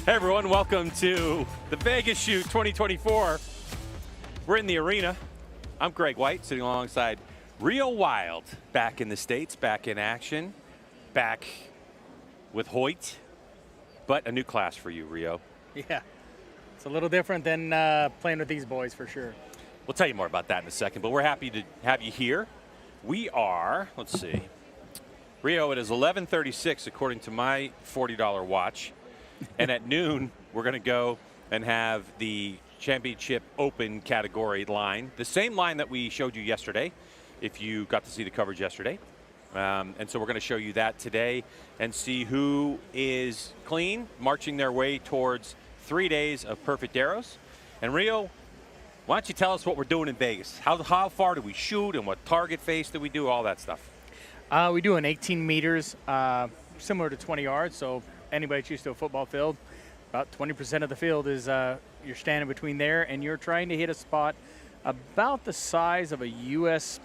Hey everyone, welcome to the Vegas Shoot 2024. We're in the arena. I'm Greg White, sitting alongside Rio Wild, back in the States, back in action, back with Hoyt, but a new class for you, Rio. Yeah, it's a little different than playing with these boys for sure. We'll tell you more about that in a second, but we're happy to have you here. We are, let's see, Rio, it is 11:36 according to my $40 watch. And at noon, we're going to go and have the Championship Open category line, the same line that we showed you yesterday, if you got to see the coverage yesterday. And so we're going to show you that today and see who is clean, marching their way towards 3 days of perfect arrows. And Rio, why don't you tell us what we're doing in Vegas? How far do we shoot and what target face do we do, all that stuff? We do an 18 meters, similar to 20 yards, so anybody that's used to a football field, about 20% of the field is you're standing between there and you're trying to hit a spot about the size of a U.S.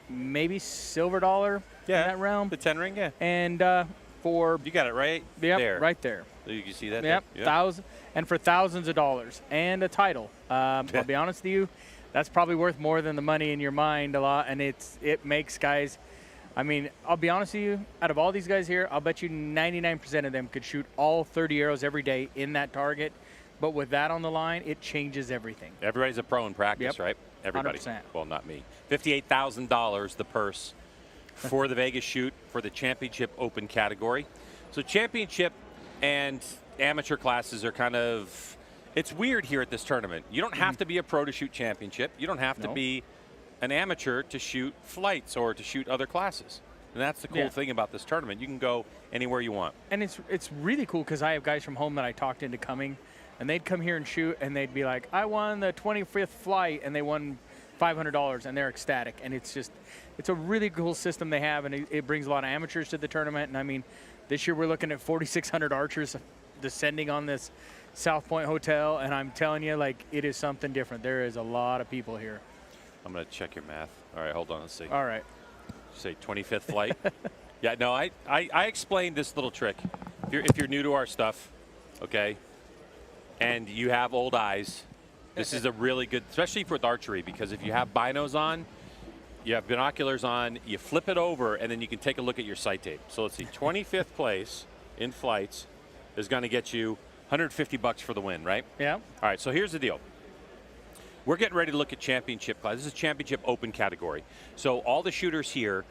maybe silver dollar in that realm. The 10 ring, yeah. And for... You got it right there. Right there. So you can see that? Yep, Yeah. And for thousands of dollars and a title. I'll be honest with you, that's probably worth more than the money in your mind a lot, and it makes guys... I mean, I'll be honest with you, out of all these guys here, I'll bet you 99% of them could shoot all 30 arrows every day in that target. But with that on the line, it changes everything. Everybody's a pro in practice, Yep. right? Everybody. 100%. Well, not me. $58,000 the purse for the Vegas Shoot for the Championship Open category. So championship and amateur classes are kind of, it's weird here at this tournament. You don't have to be a pro to shoot championship. You don't have to be an amateur to shoot flights or to shoot other classes. And that's the cool thing about this tournament. You can go anywhere you want. And it's really cool because I have guys from home that I talked into coming, and they'd come here and shoot, and they'd be like, I won the 25th flight, and they won $500, and they're ecstatic. And it's a really cool system they have, and it brings a lot of amateurs to the tournament. And I mean, this year we're looking at 4,600 archers descending on this South Point Hotel, and I'm telling you, like, it is something different. There is a lot of people here. I'm going to check your math. All right, hold on, let's see. All right. Say 25th flight. Yeah, no, I explained this little trick. If you're new to our stuff, okay, and you have old eyes, this is a really good, especially with archery, because if you have binos on, you have binoculars on, you flip it over, and then you can take a look at your sight tape. So let's see, 25th place in flights is going to get you $150 for the win, right? Yeah. All right, so here's the deal. We're getting ready to look at championship class. This is championship open category. So all the shooters here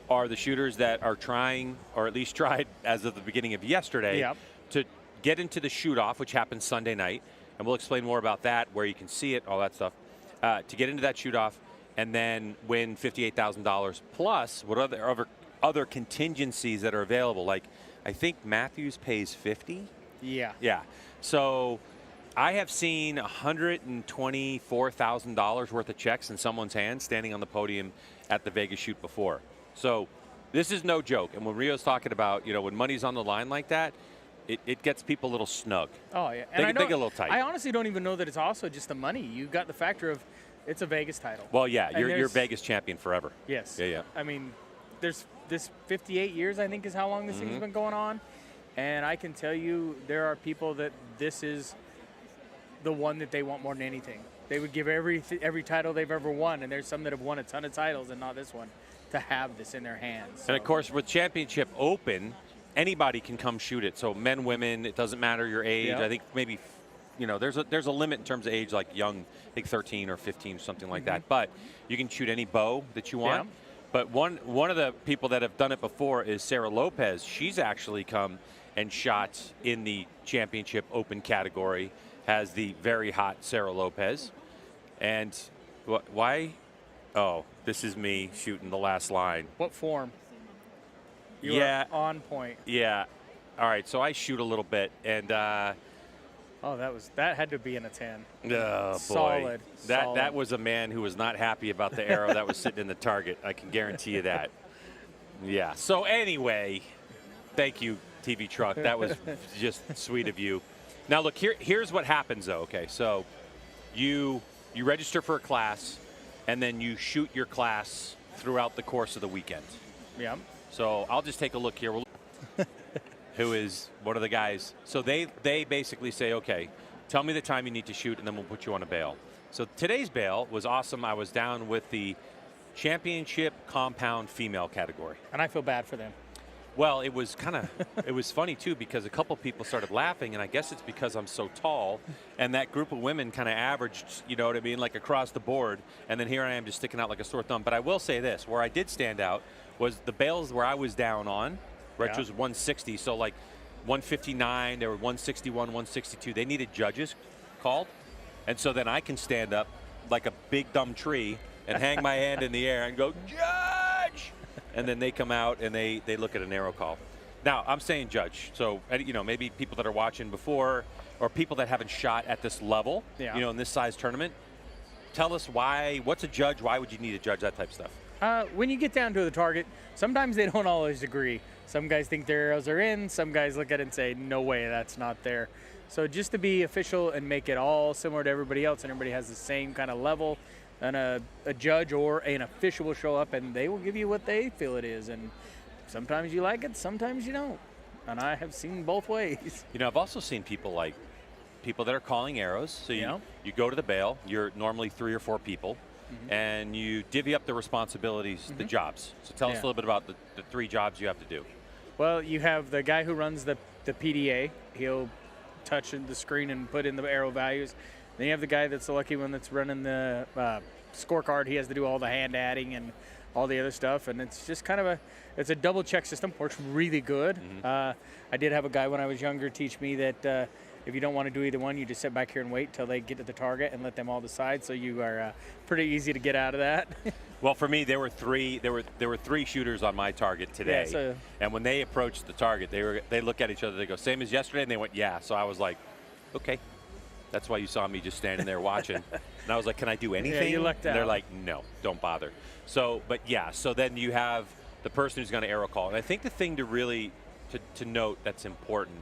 are the shooters that are trying, or at least tried as of the beginning of yesterday, to get into the shoot-off, which happens Sunday night. And we'll explain more about that, where you can see it, all that stuff. To get into that shoot-off and then win $58,000 plus what other contingencies that are available. Like, I think Matthews pays $50. Yeah. Yeah. So I have seen $124,000 worth of checks in someone's hand standing on the podium at the Vegas shoot before. So this is no joke. And when Rio's talking about, when money's on the line like that, it gets people a little snug. Oh, yeah. And they get a little tight. I honestly don't even know that it's also just the money. You got the factor of it's a Vegas title. Well, yeah, you're Vegas champion forever. Yes. Yeah. I mean, there's this 58 years, I think, is how long this thing's been going on. And I can tell you there are people that this is the one that they want more than anything. They would give every title they've ever won, and there's some that have won a ton of titles and not this one, to have this in their hands. So. And, of course, with Championship Open, anybody can come shoot it. So men, women, it doesn't matter your age. Yep. I think maybe, there's a limit in terms of age, like young, I think 13 or 15, something like that. But you can shoot any bow that you want. Yeah. But one of the people that have done it before is Sarah Lopez. She's actually come and shot in the Championship Open category, has the very hot Sarah Lopez. And why? Oh, this is me shooting the last line. What form? You are on point. Yeah. All right, so I shoot a little bit, and that had to be in a 10. Oh, boy. Solid. That was a man who was not happy about the arrow that was sitting in the target. I can guarantee you that. Yeah. So anyway, thank you, TV Truck. That was just sweet of you. Now look, here's what happens though. Okay, so you register for a class, and then you shoot your class throughout the course of the weekend. Yeah. So I'll just take a look here. Who is one of the guys. So they basically say, okay, tell me the time you need to shoot, and then we'll put you on a bail. So today's bail was awesome. I was down with the championship compound female category. And I feel bad for them. Well, it was it was funny too, because a couple people started laughing, and I guess it's because I'm so tall, and that group of women kind of averaged, you know what I mean, like across the board, and then here I am just sticking out like a sore thumb. But I will say this, where I did stand out was the bails where I was down on, which was 160, so like 159, there were 161, 162. They needed judges called, and so then I can stand up like a big dumb tree and hang my hand in the air and go, judge! And then they come out and they look at an arrow call. Now, I'm saying judge, so maybe people that are watching before or people that haven't shot at this level, in this size tournament, tell us what's a judge, why would you need a judge, that type of stuff? When you get down to the target, sometimes they don't always agree. Some guys think their arrows are in, some guys look at it and say, no way, that's not there. So just to be official and make it all similar to everybody else and everybody has the same kind of level, and a judge or an official will show up and they will give you what they feel it is. And sometimes you like it, sometimes you don't. And I have seen both ways. I've also seen people that are calling arrows. So you go to the bail, you're normally 3 or 4 people, and you divvy up the responsibilities, the jobs. So tell us a little bit about the 3 jobs you have to do. Well, you have the guy who runs the PDA. He'll touch the screen and put in the arrow values. Then you have the guy that's the lucky one that's running the scorecard. He has to do all the hand adding and all the other stuff, and it's just kind of it's a double check system. Works really good. I did have a guy when I was younger teach me that if you don't want to do either one, you just sit back here and wait till they get to the target and let them all decide. So you are pretty easy to get out of that. Well, for me, there were 3 shooters on my target today, and when they approached the target, they look at each other. They go, same as yesterday, and they went, yeah. So I was like, okay. That's why you saw me just standing there watching. And I was like, can I do anything? Yeah, you lucked out. And they're like, no, don't bother. So, so then you have the person who's going to arrow call. And I think the thing to really to note that's important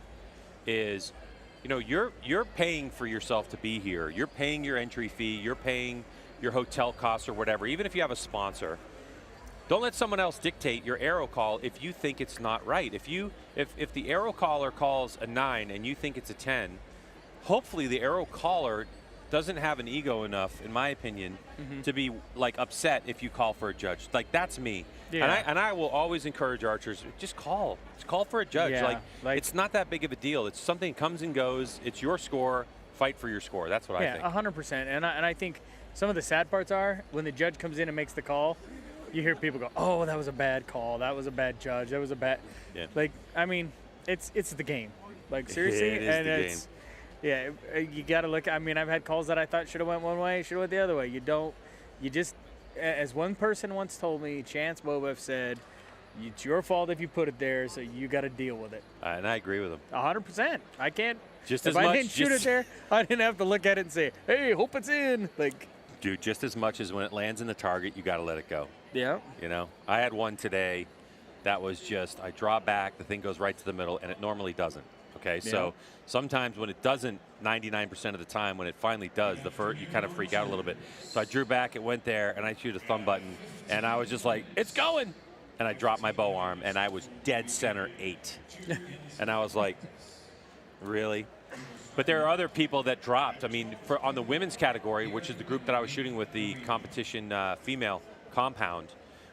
is, you're paying for yourself to be here. You're paying your entry fee. You're paying your hotel costs or whatever. Even if you have a sponsor, don't let someone else dictate your arrow call if you think it's not right. If the arrow caller calls a 9 and you think it's a 10, hopefully the arrow caller doesn't have an ego enough, in my opinion, to be like upset if you call for a judge. Like, that's me. Yeah. And I will always encourage archers, just call for a judge. Yeah, like it's not that big of a deal. It's something comes and goes. It's your score. Fight for your score. That's what I think. Yeah, 100%. And I think some of the sad parts are when the judge comes in and makes the call, you hear people go, "Oh, that was a bad call. That was a bad judge. That was a bad." Yeah. Like, I mean, it's the game. Like, seriously, It is and the it's you got to look. I mean, I've had calls that I thought should have went one way, should have went the other way. You just, as one person once told me, Chance Bobev said, "It's your fault if you put it there, so you got to deal with it." And I agree with him. 100%. I can't. Just if as I much, didn't shoot it there, I didn't have to look at it and say, "Hey, hope it's in." Like, dude, just as much as when it lands in the target, you got to let it go. yeah. You know, I had one today that was just, I draw back, the thing goes right to the middle, and it normally doesn't. Okay, so sometimes when it doesn't, 99% of the time, when it finally does, you kind of freak out a little bit. So I drew back, it went there, and I shoot a thumb button, and I was just like, it's going! And I dropped my bow arm, and I was dead center 8. And I was like, really? But there are other people that dropped. I mean, on the women's category, which is the group that I was shooting with, the competition female compound,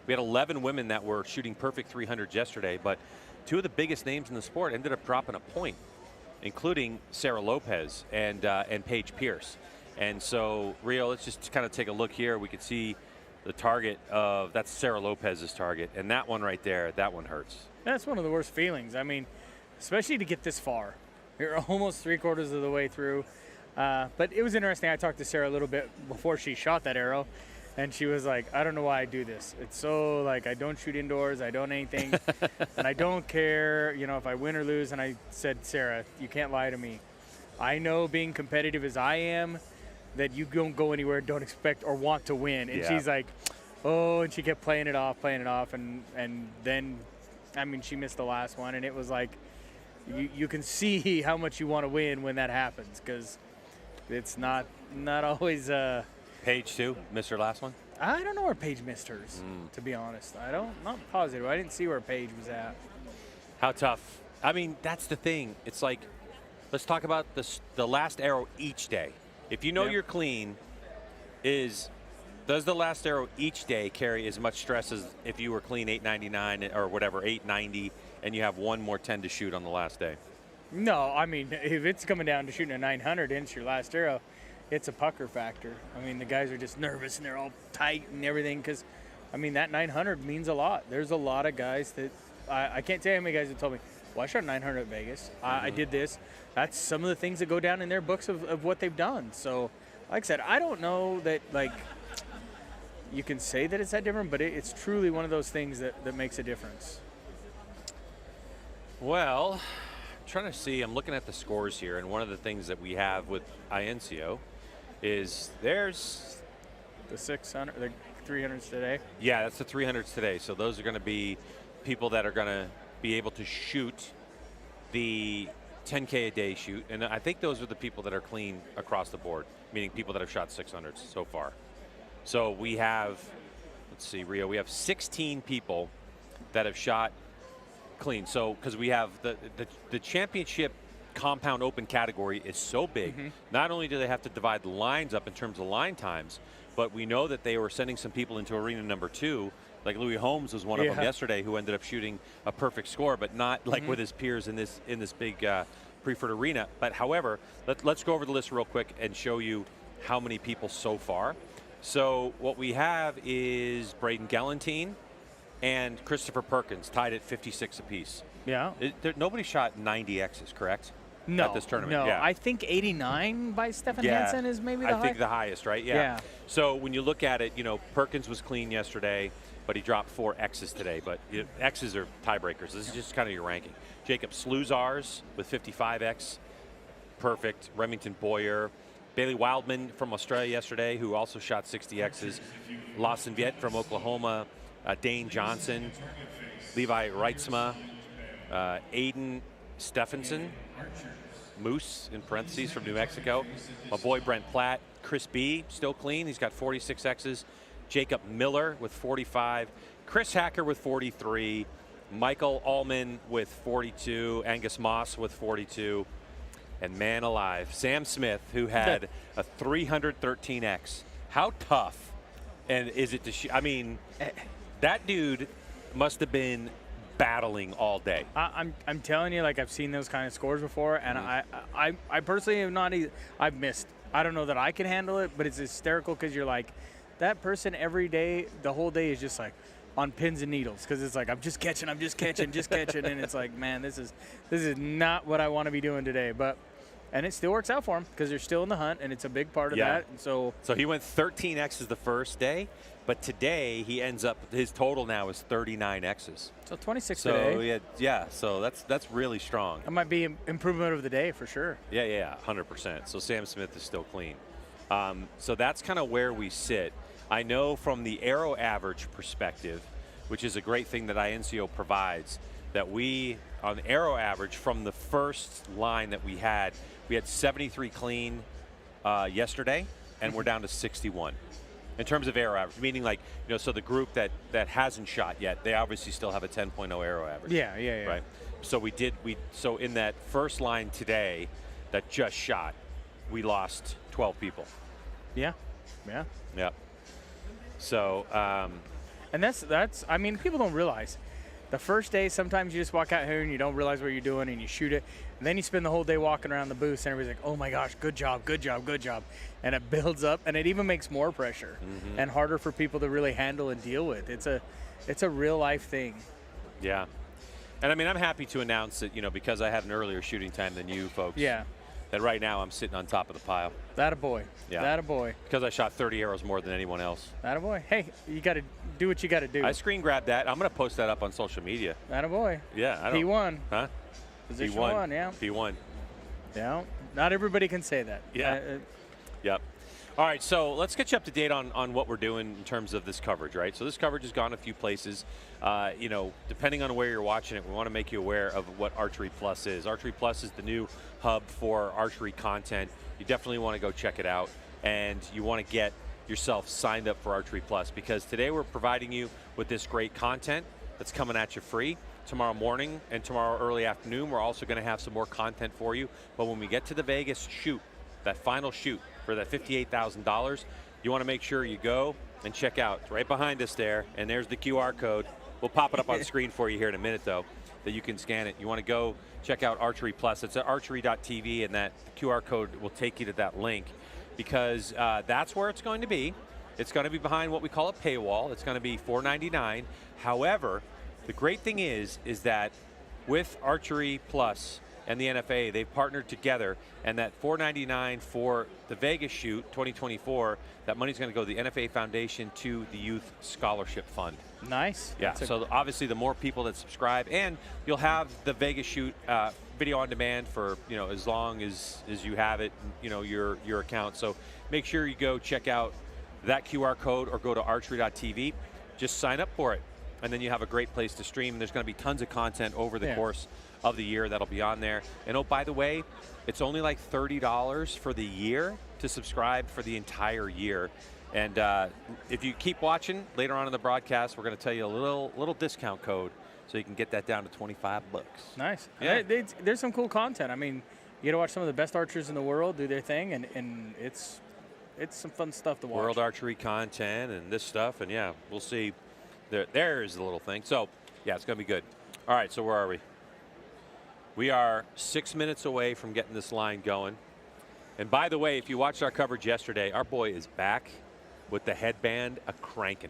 we had 11 women that were shooting perfect 300s yesterday, but 2 of the biggest names in the sport ended up dropping a point, including Sarah Lopez and Paige Pierce. And so, Rio, let's just kind of take a look here. We could see the target that's Sarah Lopez's target, and that one right there, that one hurts. That's one of the worst feelings. I mean, especially to get this far. You're almost 3/4 of the way through. But it was interesting. I talked to Sarah a little bit before she shot that arrow, and she was like, "I don't know why I do this. It's so, like, I don't shoot indoors, I don't anything, and I don't care, you know, if I win or lose." And I said, "Sarah, you can't lie to me. I know, being competitive as I am, that you don't go anywhere, don't expect or want to win." And she's like, "Oh," and she kept playing it off, and then, I mean, she missed the last one, and it was like, you can see how much you want to win when that happens, because it's not always. Paige too, missed her last one? I don't know where Paige missed hers, to be honest. Not positive. I didn't see where Paige was at. How tough. I mean, that's the thing. It's like, let's talk about the last arrow each day. If you know you're clean, does the last arrow each day carry as much stress as if you were clean 899 or whatever, 890, and you have one more 10 to shoot on the last day? No, I mean, if it's coming down to shooting a 900-inch, your last arrow, it's a pucker factor. I mean, the guys are just nervous, and they're all tight and everything, because, I mean, that 900 means a lot. There's a lot of guys that, I can't tell you how many guys have told me, "Well, I shot 900 at Vegas. I did this." That's some of the things that go down in their books of what they've done. So, like I said, I don't know that, like, you can say that it's that different, but it's truly one of those things that makes a difference. Well, I'm trying to see, I'm looking at the scores here, and one of the things that we have with Iencio is there's the 600, the 300s today. Yeah, that's the 300s today. So those are going to be people that are going to be able to shoot the 10K a day shoot, and I think those are the people that are clean across the board, meaning people that have shot 600s so far. So we have, let's see, Rio, we have 16 people that have shot clean. So because we have the championship compound open category is so big, not only do they have to divide the lines up in terms of line times, but we know that they were sending some people into arena number 2. Like Louis Holmes was one of them yesterday, who ended up shooting a perfect score, but not like with his peers in this big Preferred arena. But however, let's go over the list real quick and show you how many people so far. So what we have is Braden Galantine and Christopher Perkins tied at 56 apiece. Yeah. Nobody shot 90 X's, correct? No. At this tournament. No. Yeah. I think 89 by Stefan Hansen is maybe the highest. I think the highest, right? Yeah. So when you look at it, you know, Perkins was clean yesterday, but he dropped 4 X's today. But X's are tiebreakers. This is just kind of your ranking. Jacob Sluzars with 55X. Perfect. Remington Boyer. Bailey Wildman from Australia yesterday, who also shot 60 X's. Lawson Viet from Oklahoma. Dane Johnson. Levi Reitzma. Aiden Stephenson. Moose, in parentheses, from New Mexico. My boy Brent Platt. Chris B, still clean. He's got 46 X's. Jacob Miller with 45. Chris Hacker with 43. Michael Allman with 42. Angus Moss with 42. And man alive, Sam Smith, who had a 313X. How tough and is it to shoot? I mean, that dude must have been battling all day. I'm telling you, like, I've seen those kind of scores before, and I personally have not. I've missed. I don't know that I can handle it, but it's hysterical because you're like, that person every day, the whole day is just like on pins and needles because it's like I'm just catching, just catching, and it's like, man, this is not what I want to be doing today, but. And it still works out for him because they're still in the hunt, and it's a big part of that. And so he went 13 X's the first day, but today he ends up, his total now is 39 X's. So 26 today. So that's really strong. That might be improvement of the day for sure. Yeah, 100%. So Sam Smith is still clean. So that's kind of where we sit. I know from the arrow average perspective, which is a great thing that INCO provides, that we, on arrow average from the first line that we had 73 clean yesterday, and we're down to 61 in terms of arrow average. Meaning, like, so the group that hasn't shot yet, they obviously still have a 10.0 arrow average. Yeah. Right. So so in that first line today, that just shot, we lost 12 people. Yeah. So. And that's. I mean, people don't realize. The first day, sometimes you just walk out here and you don't realize what you're doing and you shoot it. And then you spend the whole day walking around the booth and everybody's like, oh my gosh, good job. And it builds up, and it even makes more pressure and harder for people to really handle and deal with. It's a real life thing. Yeah. And I mean, I'm happy to announce that, because I had an earlier shooting time than you folks. Yeah. That right now I'm sitting on top of the pile. That a boy. Yeah. That a boy. Because I shot 30 arrows more than anyone else. That a boy. Hey, you got to do what you got to do. I screen grabbed that. I'm going to post that up on social media. That a boy. Yeah. I don't, P1. Huh? Position P1. 1, yeah. P1. Yeah. Not everybody can say that. Yeah. Yep. All right, so let's get you up to date on what we're doing in terms of this coverage, right? So this coverage has gone a few places. Depending on where you're watching it, we want to make you aware of what Archery Plus is. Archery Plus is the new hub for archery content. You definitely want to go check it out, and you want to get yourself signed up for Archery Plus, because today we're providing you with this great content that's coming at you free. Tomorrow morning and tomorrow early afternoon, we're also going to have some more content for you. But when we get to the Vegas shoot, that final shoot for that $58,000, you want to make sure you go and check out. It's right behind us there, and there's the QR code. We'll pop it up on screen for you here in a minute, though, that you can scan it. You want to go check out Archery Plus. It's at archery.tv, and that QR code will take you to that link, because that's where it's going to be. It's going to be behind what we call a paywall. It's going to be $4.99. However, the great thing is that with Archery Plus and the NFA, they've partnered together, and that $4.99 for the Vegas shoot 2024, that money's going to go to the NFA Foundation to the Youth Scholarship Fund. Nice. Yeah, so obviously the more people that subscribe, and you'll have the Vegas shoot video on demand for, as long as you have it, your account. So make sure you go check out that QR code or go to archery.tv. Just sign up for it, and then you have a great place to stream. There's going to be tons of content over the course of the year that'll be on there. And oh, by the way, it's only like $30 for the year to subscribe for the entire year. And if you keep watching, later on in the broadcast, we're going to tell you a little discount code so you can get that down to $25. Nice. Yeah. There's some cool content. I mean, you get to watch some of the best archers in the world do their thing, and it's some fun stuff to watch. World archery content and this stuff, and yeah, we'll see. There's the little thing. So, yeah, it's going to be good. All right, so where are we? We are 6 minutes away from getting this line going. And by the way, if you watched our coverage yesterday, our boy is back with the headband a-cranking.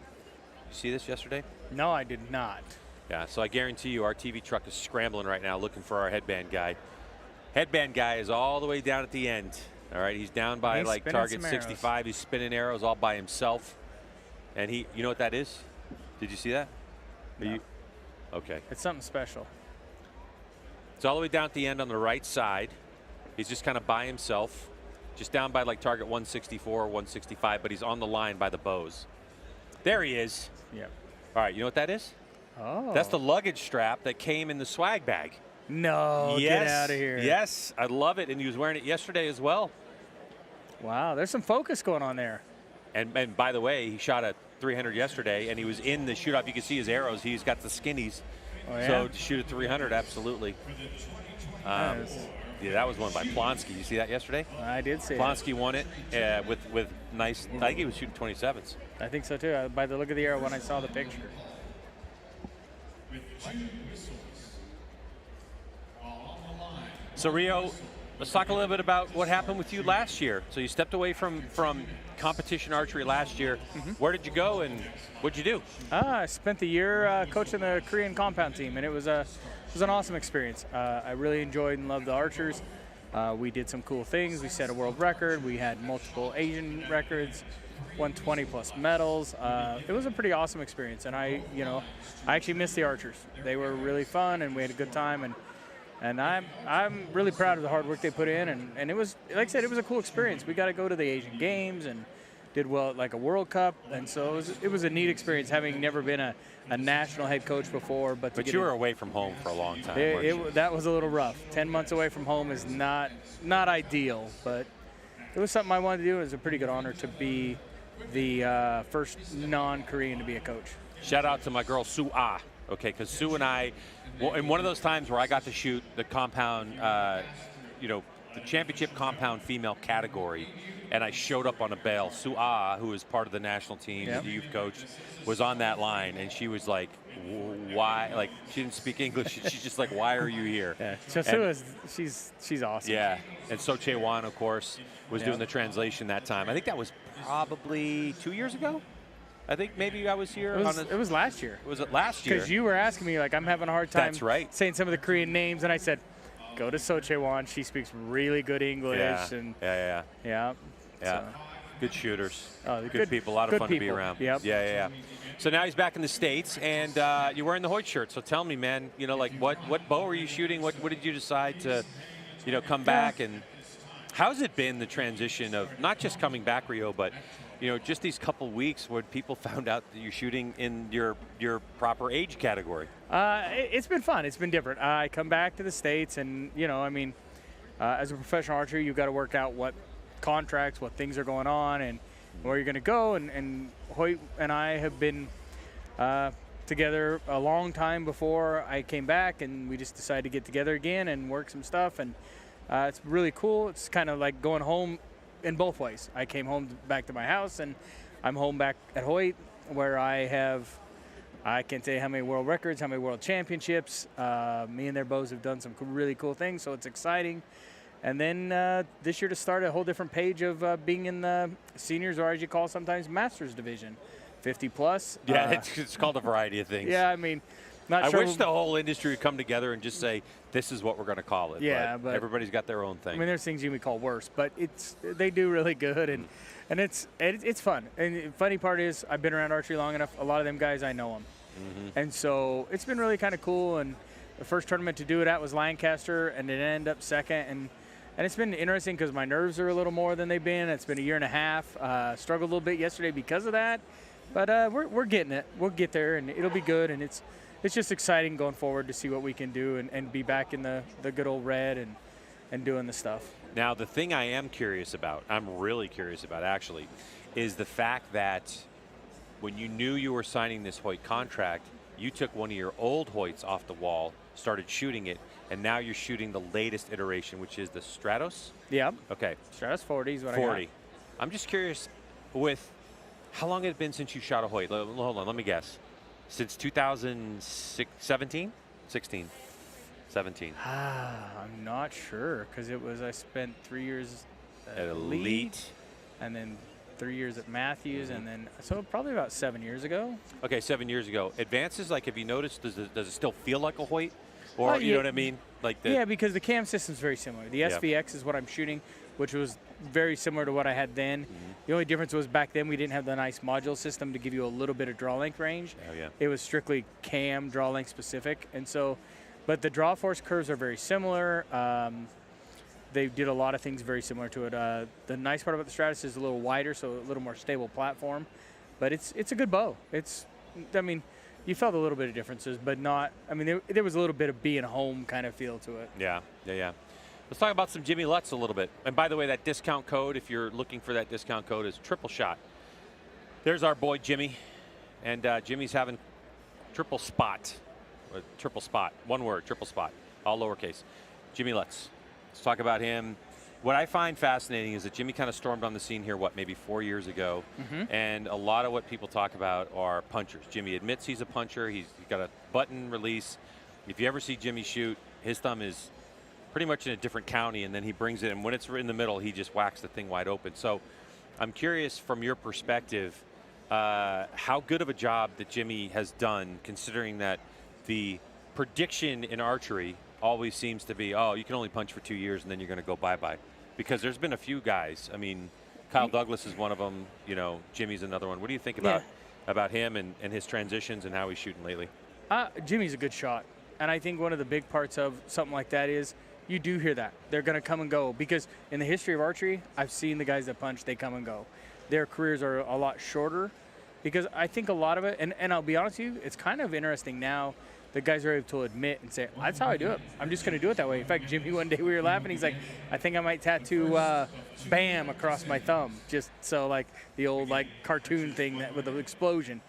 You see this yesterday? No, I did not. Yeah, so I guarantee you our TV truck is scrambling right now looking for our headband guy. Headband guy is all the way down at the end. All right, he's down by like target 65. He's spinning arrows all by himself. And you know what that is? Did you see that? No. Okay. It's something special. It's all the way down at the end on the right side. He's just kind of by himself, just down by like target 164 or 165, but he's on the line by the bows. There he is. Yep. All right, you know what that is? Oh. That's the luggage strap that came in the swag bag. No, yes, get out of here. Yes, I love it, and he was wearing it yesterday as well. Wow, there's some focus going on there. And by the way, he shot a 300 yesterday, and he was in the shoot-off. You can see his arrows. He's got the skinnies. Oh, yeah? So to shoot a 300, absolutely. Yeah, that was won by Plonsky. You see that yesterday? I did see it. Plonsky won it with nice. I think he was shooting 27s. I think so too. By the look of the arrow when I saw the picture. So Rio, let's talk a little bit about what happened with you last year. So you stepped away from competition archery last year. Where did you go and what'd you do? I spent the year coaching the Korean compound team, and it was an awesome experience. I really enjoyed and loved the archers. We did some cool things. We set a world record. We had multiple Asian records, won 20 plus medals. It was a pretty awesome experience, and I actually missed the archers. They were really fun, and we had a good time. And I'm really proud of the hard work they put in, and it was, like I said, it was a cool experience. We got to go to the Asian Games and did well at like a World Cup, and so it was a neat experience, having never been a national head coach before. But you were away from home for a long time. That was a little rough. 10 months away from home is not ideal, but it was something I wanted to do. It was a pretty good honor to be the first non-Korean to be a coach. Shout out to my girl Sue Ah. Okay, because Sue and I, in one of those times where I got to shoot the compound, the championship compound female category, and I showed up on a bail. Sue Ah, who is part of the national team, the youth coach, was on that line, and she was like, why? Like, she didn't speak English. She's just like, why are you here? Yeah, so Sue is, she's awesome. Yeah, and So Chae Wan, of course, was doing the translation that time. I think that was probably 2 years ago. I think maybe I was here. It was last year. Was it last year? Because you were asking me, like, I'm having a hard time saying some of the Korean names, and I said, go to So Chae Wan. She speaks really good English. Yeah. So. Good shooters. Oh, good people. A lot of fun to be around. Yep. Yeah. So now he's back in the States, and you're wearing the Hoyt shirt. So tell me, man, what bow are you shooting? What did you decide to, come back? And how's it been, the transition of not just coming back, Rio, but just these couple weeks when people found out that you're shooting in your proper age category? It's been fun. It's been different. I come back to the States, and as a professional archer, you've got to work out what contracts, what things are going on, and where you're going to go. And Hoyt and I have been together a long time before I came back, and we just decided to get together again and work some stuff. And it's really cool. It's kind of like going home in both ways. I came home back to my house, and I'm home back at Hoyt, where I can't tell you how many world records, how many world championships. Me and their bows have done some really cool things, so it's exciting. And then this year to start a whole different page of being in the seniors, or as you call sometimes, masters division, 50 plus. Yeah, it's called a variety of things. Yeah, I mean, I wish the whole industry would come together and just say, this is what we're going to call it. Yeah, but everybody's got their own thing. I mean, there's things you would call worse, but they do really good, and it's fun. And the funny part is, I've been around archery long enough. A lot of them guys, I know them, and so it's been really kind of cool. And the first tournament to do it at was Lancaster, and it ended up second. And it's been interesting because my nerves are a little more than they've been. It's been a year and a half. Struggled a little bit yesterday because of that, but we're getting it. We'll get there, and it'll be good. And it's just exciting going forward to see what we can do and be back in the good old red and doing the stuff. Now, the thing I am curious about, I'm really curious about actually, is the fact that when you knew you were signing this Hoyt contract, you took one of your old Hoyts off the wall, started shooting it, and now you're shooting the latest iteration, which is the Stratos? Yeah. Okay. Stratos 40 is what 40. I got. I'm just curious with how long had it been since you shot a Hoyt? Hold on, let me guess. Since 2017? 16? 17? I'm not sure, because I spent 3 years at Elite, and then 3 years at Matthews, and then so probably about 7 years ago. Okay, 7 years ago. Advances, like, have you noticed, does it still feel like a Hoyt? Or you know what I mean? Like yeah, because the cam system's very similar. The SVX is what I'm shooting, which was very similar to what I had then. The only difference was back then we didn't have the nice module system to give you a little bit of draw length range. Oh, yeah. It was strictly cam draw length specific, and so, but the draw force curves are very similar. They did a lot of things very similar to it. The nice part about the Stratus is a little wider, so a little more stable platform, but it's a good bow. I mean, you felt a little bit of differences, but not, I mean, there was a little bit of being home kind of feel to it. Yeah. Let's talk about some Jimmy Lutz a little bit. And by the way, that discount code, if you're looking for that discount code, is Triple Shot. There's our boy Jimmy, and Jimmy's having triple spot, one word, triple spot, all lowercase. Jimmy Lutz. Let's talk about him. What I find fascinating is that Jimmy kind of stormed on the scene here, maybe 4 years ago, and a lot of what people talk about are punchers. Jimmy admits he's a puncher. He's got a button release. If you ever see Jimmy shoot, his thumb is pretty much in a different county, and then he brings it, and when it's in the middle, he just whacks the thing wide open. So I'm curious from your perspective, how good of a job that Jimmy has done, considering that the prediction in archery always seems to be, oh, you can only punch for 2 years and then you're going to go bye-bye. Because there's been a few guys. I mean, Kyle Douglas is one of them. You know, Jimmy's another one. What do you think about him and his transitions and how he's shooting lately? Jimmy's a good shot. And I think one of the big parts of something like that is you do hear that. They're going to come and go. Because in the history of archery, I've seen the guys that punch, they come and go. Their careers are a lot shorter. Because I think a lot of it, and I'll be honest with you, it's kind of interesting now the guys are able to admit and say, that's how I do it. I'm just going to do it that way. In fact, Jimmy, one day we were laughing. He's like, I think I might tattoo BAM across my thumb. Just so like the old like cartoon thing with the explosion.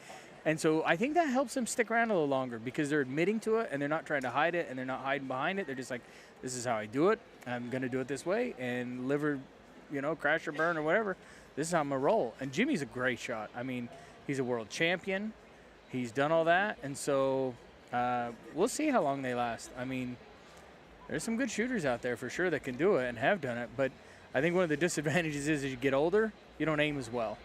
And so I think that helps them stick around a little longer because they're admitting to it and they're not trying to hide it and they're not hiding behind it. They're just like, this is how I do it. I'm going to do it this way and live or, crash or burn or whatever. This is how I'm going to roll. And Jimmy's a great shot. I mean, he's a world champion. He's done all that. And so we'll see how long they last. I mean, there's some good shooters out there for sure that can do it and have done it. But I think one of the disadvantages is as you get older, you don't aim as well.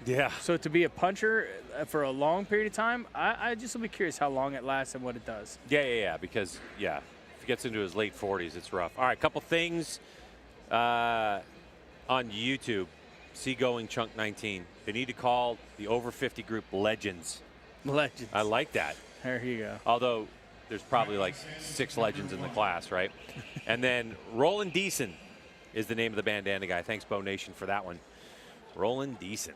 Yeah. So to be a puncher for a long period of time, I just will be curious how long it lasts and what it does. Yeah. Because, if he gets into his late 40s, it's rough. All right, couple things on YouTube. Seagoing Chunk 19. They need to call the over 50 group Legends. Legends. I like that. There you go. Although there's probably like 6 legends in the class, right? And then Roland Deason is the name of the bandana guy. Thanks, Bo Nation, for that one. Roland Deason.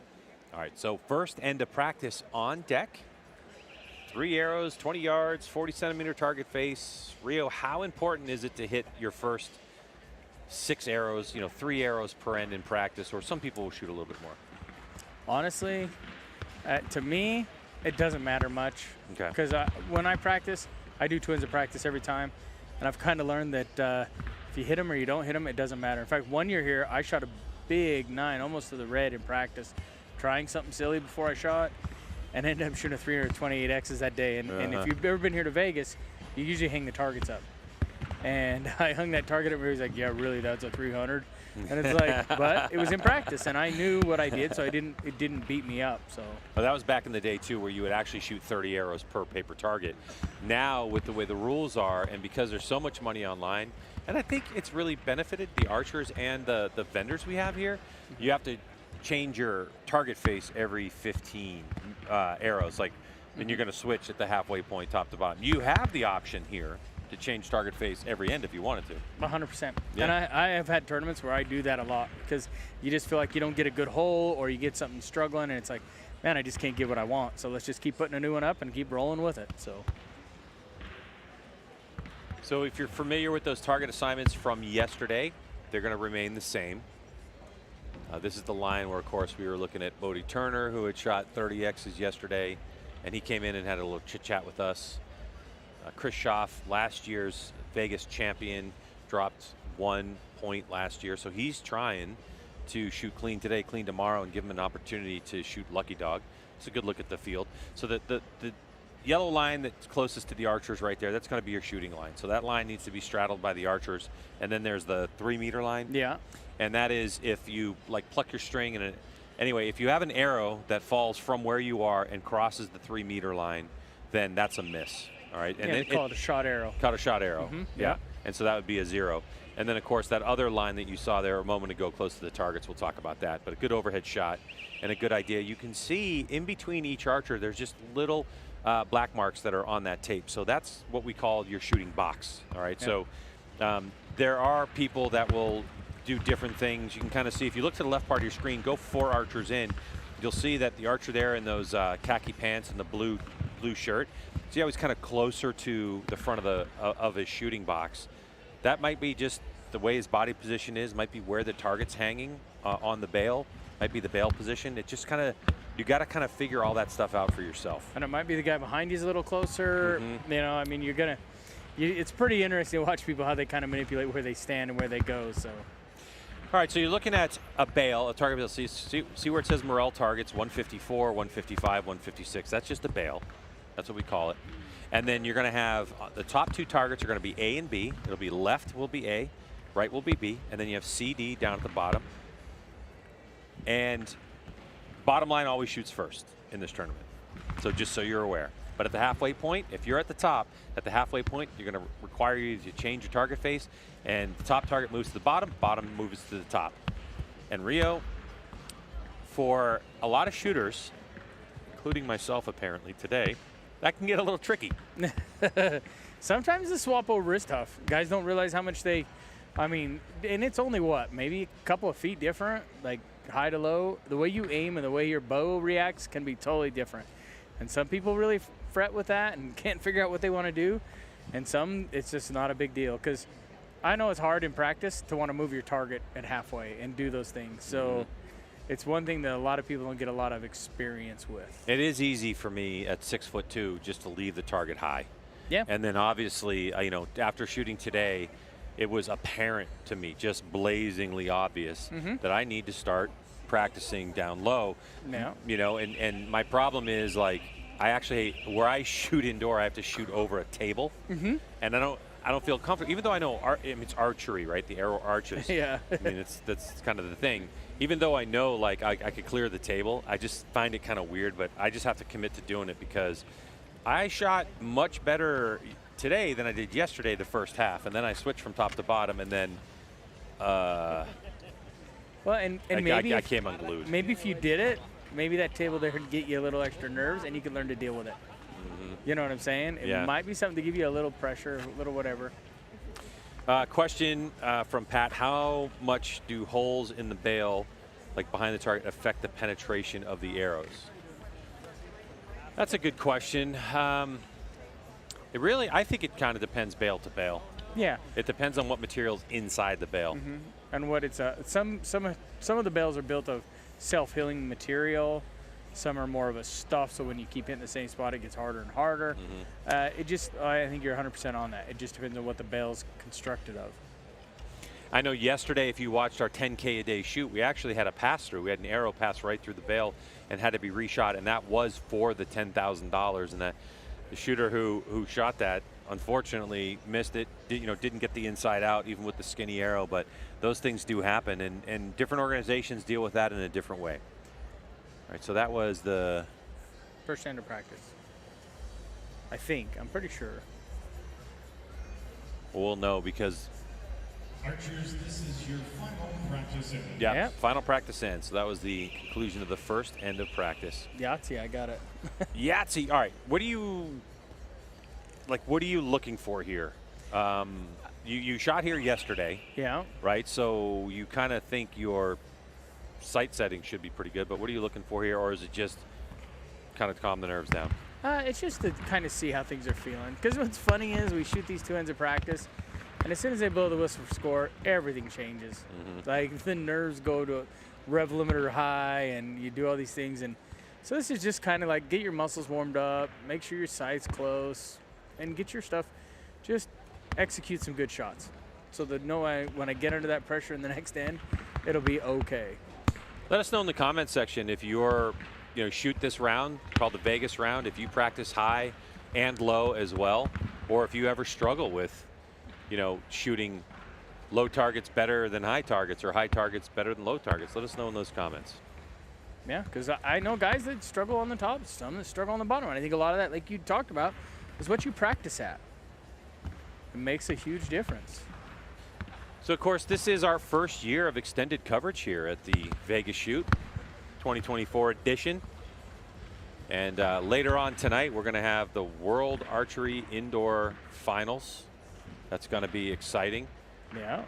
All right, so first end of practice on deck. 3 arrows, 20 yards, 40-centimeter target face. Rio, how important is it to hit your first 6 arrows, 3 arrows per end in practice, or some people will shoot a little bit more? Honestly, to me, it doesn't matter much. Okay. Because when I practice, I do twins of practice every time. And I've kind of learned that if you hit them or you don't hit them, it doesn't matter. In fact, 1 year here, I shot a big 9, almost to the red in practice, trying something silly before I shot, and ended up shooting a 328 X's that day. And if you've ever been here to Vegas, you usually hang the targets up. And I hung that target up, and he was like, yeah, really, that's a 300? And it's like, but it was in practice, and I knew what I did, so it didn't beat me up. So. Well, that was back in the day, too, where you would actually shoot 30 arrows per paper target. Now, with the way the rules are, and because there's so much money online, and I think it's really benefited the archers and the vendors we have here, you have to change your target face every 15 arrows. Like, then you're going to switch at the halfway point, top to bottom. You have the option here to change target face every end if you wanted to. 100%. Yeah. And I have had tournaments where I do that a lot because you just feel like you don't get a good hole or you get something struggling and it's like, man, I just can't get what I want. So let's just keep putting a new one up and keep rolling with it. So if you're familiar with those target assignments from yesterday, they're going to remain the same. This is the line where, of course, we were looking at Bodie Turner, who had shot 30 X's yesterday, and he came in and had a little chit-chat with us. Chris Schaff, last year's Vegas champion, dropped 1 point last year, so he's trying to shoot clean today, clean tomorrow, and give him an opportunity to shoot Lucky Dog. It's a good look at the field. So the yellow line that's closest to the archers right there, that's going to be your shooting line. So that line needs to be straddled by the archers, and then there's the 3-meter line. Yeah. And that is if you like pluck your string and anyway, if you have an arrow that falls from where you are and crosses the 3-meter line, then that's a miss. All right. And they call it a shot arrow. Called a shot arrow. Yeah. And so that would be a 0. And then, of course, that other line that you saw there a moment ago close to the targets, we'll talk about that. But a good overhead shot and a good idea. You can see in between each archer, there's just little black marks that are on that tape. So that's what we call your shooting box. All right. Yeah. So there are people that will do different things. You can kind of see, if you look to the left part of your screen, go 4 archers in. You'll see that the archer there in those khaki pants and the blue shirt, see how he's kind of closer to the front of his shooting box. That might be just the way his body position is, might be where the target's hanging on the bail, might be the bail position. It just kind of, you got to kind of figure all that stuff out for yourself. And it might be the guy behind you's a little closer. I mean, it's pretty interesting to watch people how they kind of manipulate where they stand and where they go. So. All right, so you're looking at a bail, a target bail. See where it says Morel targets, 154, 155, 156. That's just a bail. That's what we call it. And then you're going to have the top two targets are going to be A and B. It'll be left will be A, right will be B, and then you have C, D down at the bottom. And bottom line always shoots first in this tournament. So just so you're aware. But at the halfway point, if you're at the top, at the halfway point, you're going to require you to change your target face, and the top target moves to the bottom moves to the top. And Rio, for a lot of shooters, including myself apparently today, that can get a little tricky. Sometimes the swap over is tough. Guys don't realize how much and it's only what, maybe a couple of feet different, like high to low. The way you aim and the way your bow reacts can be totally different. And some people really fret with that and can't figure out what they want to do. And some, it's just not a big deal. Because I know it's hard in practice to want to move your target at halfway and do those things. So it's one thing that a lot of people don't get a lot of experience with. It is easy for me at 6'2" just to leave the target high. Yeah. And then obviously, after shooting today, it was apparent to me, just blazingly obvious, that I need to start practicing down low. Yeah. And my problem is, like, where I shoot indoor, I have to shoot over a table, and I don't feel comfortable, even though I know it's archery, right? The arrow arches. Yeah. That's kind of the thing. Even though I know, like, I could clear the table, I just find it kind of weird, but I just have to commit to doing it because I shot much better today than I did yesterday the first half, and then I switched from top to bottom, and then maybe I came unglued. Maybe if you did it, maybe that table there would get you a little extra nerves, and you could learn to deal with it. You know what I'm saying? It might be something to give you a little pressure, a little whatever. Question from Pat: how much do holes in the bail, like behind the target, affect the penetration of the arrows? That's a good question. I think it kind of depends bail to bail. Yeah. It depends on what material's inside the bail. And what it's some of the bails are built of self-healing material. Some are more of a stuff, so when you keep hitting the same spot, it gets harder and harder. I think you're 100% on that. It just depends on what the bail's constructed of. I know yesterday, if you watched our 10K a day shoot, we actually had a pass through. We had an arrow pass right through the bail and had to be reshot, and that was for the $10,000. And that the shooter who shot that, unfortunately, missed it. Didn't get the inside out, even with the skinny arrow. But those things do happen, and different organizations deal with that in a different way. All right, so that was the first end of practice. I think. I'm pretty sure. We'll know because. Archers, this is your final practice end. Yeah, final practice end. So that was the conclusion of the first end of practice. Yahtzee, I got it. Yahtzee. All right. What are you looking for here? You shot here yesterday. Yeah. Right. So you kind of think your sight setting should be pretty good, but what are you looking for here, or is it just kind of calm the nerves down? It's just to kind of see how things are feeling. Because what's funny is we shoot these two ends of practice, and as soon as they blow the whistle for score, everything changes. Like the nerves go to rev limiter high, and you do all these things. And so this is just kind of like get your muscles warmed up, make sure your sight's close, and get your stuff. Just execute some good shots, so that when I get under that pressure in the next end, it'll be okay. Let us know in the comment section if you're, shoot this round called the Vegas round, if you practice high and low as well, or if you ever struggle with, shooting low targets better than high targets or high targets better than low targets. Let us know in those comments. Yeah, because I know guys that struggle on the top, some that struggle on the bottom. And I think a lot of that, like you talked about, is what you practice at. It makes a huge difference. So, of course, this is our first year of extended coverage here at the Vegas Shoot 2024 edition. And later on tonight, we're going to have the World Archery Indoor Finals. That's going to be exciting. Yeah.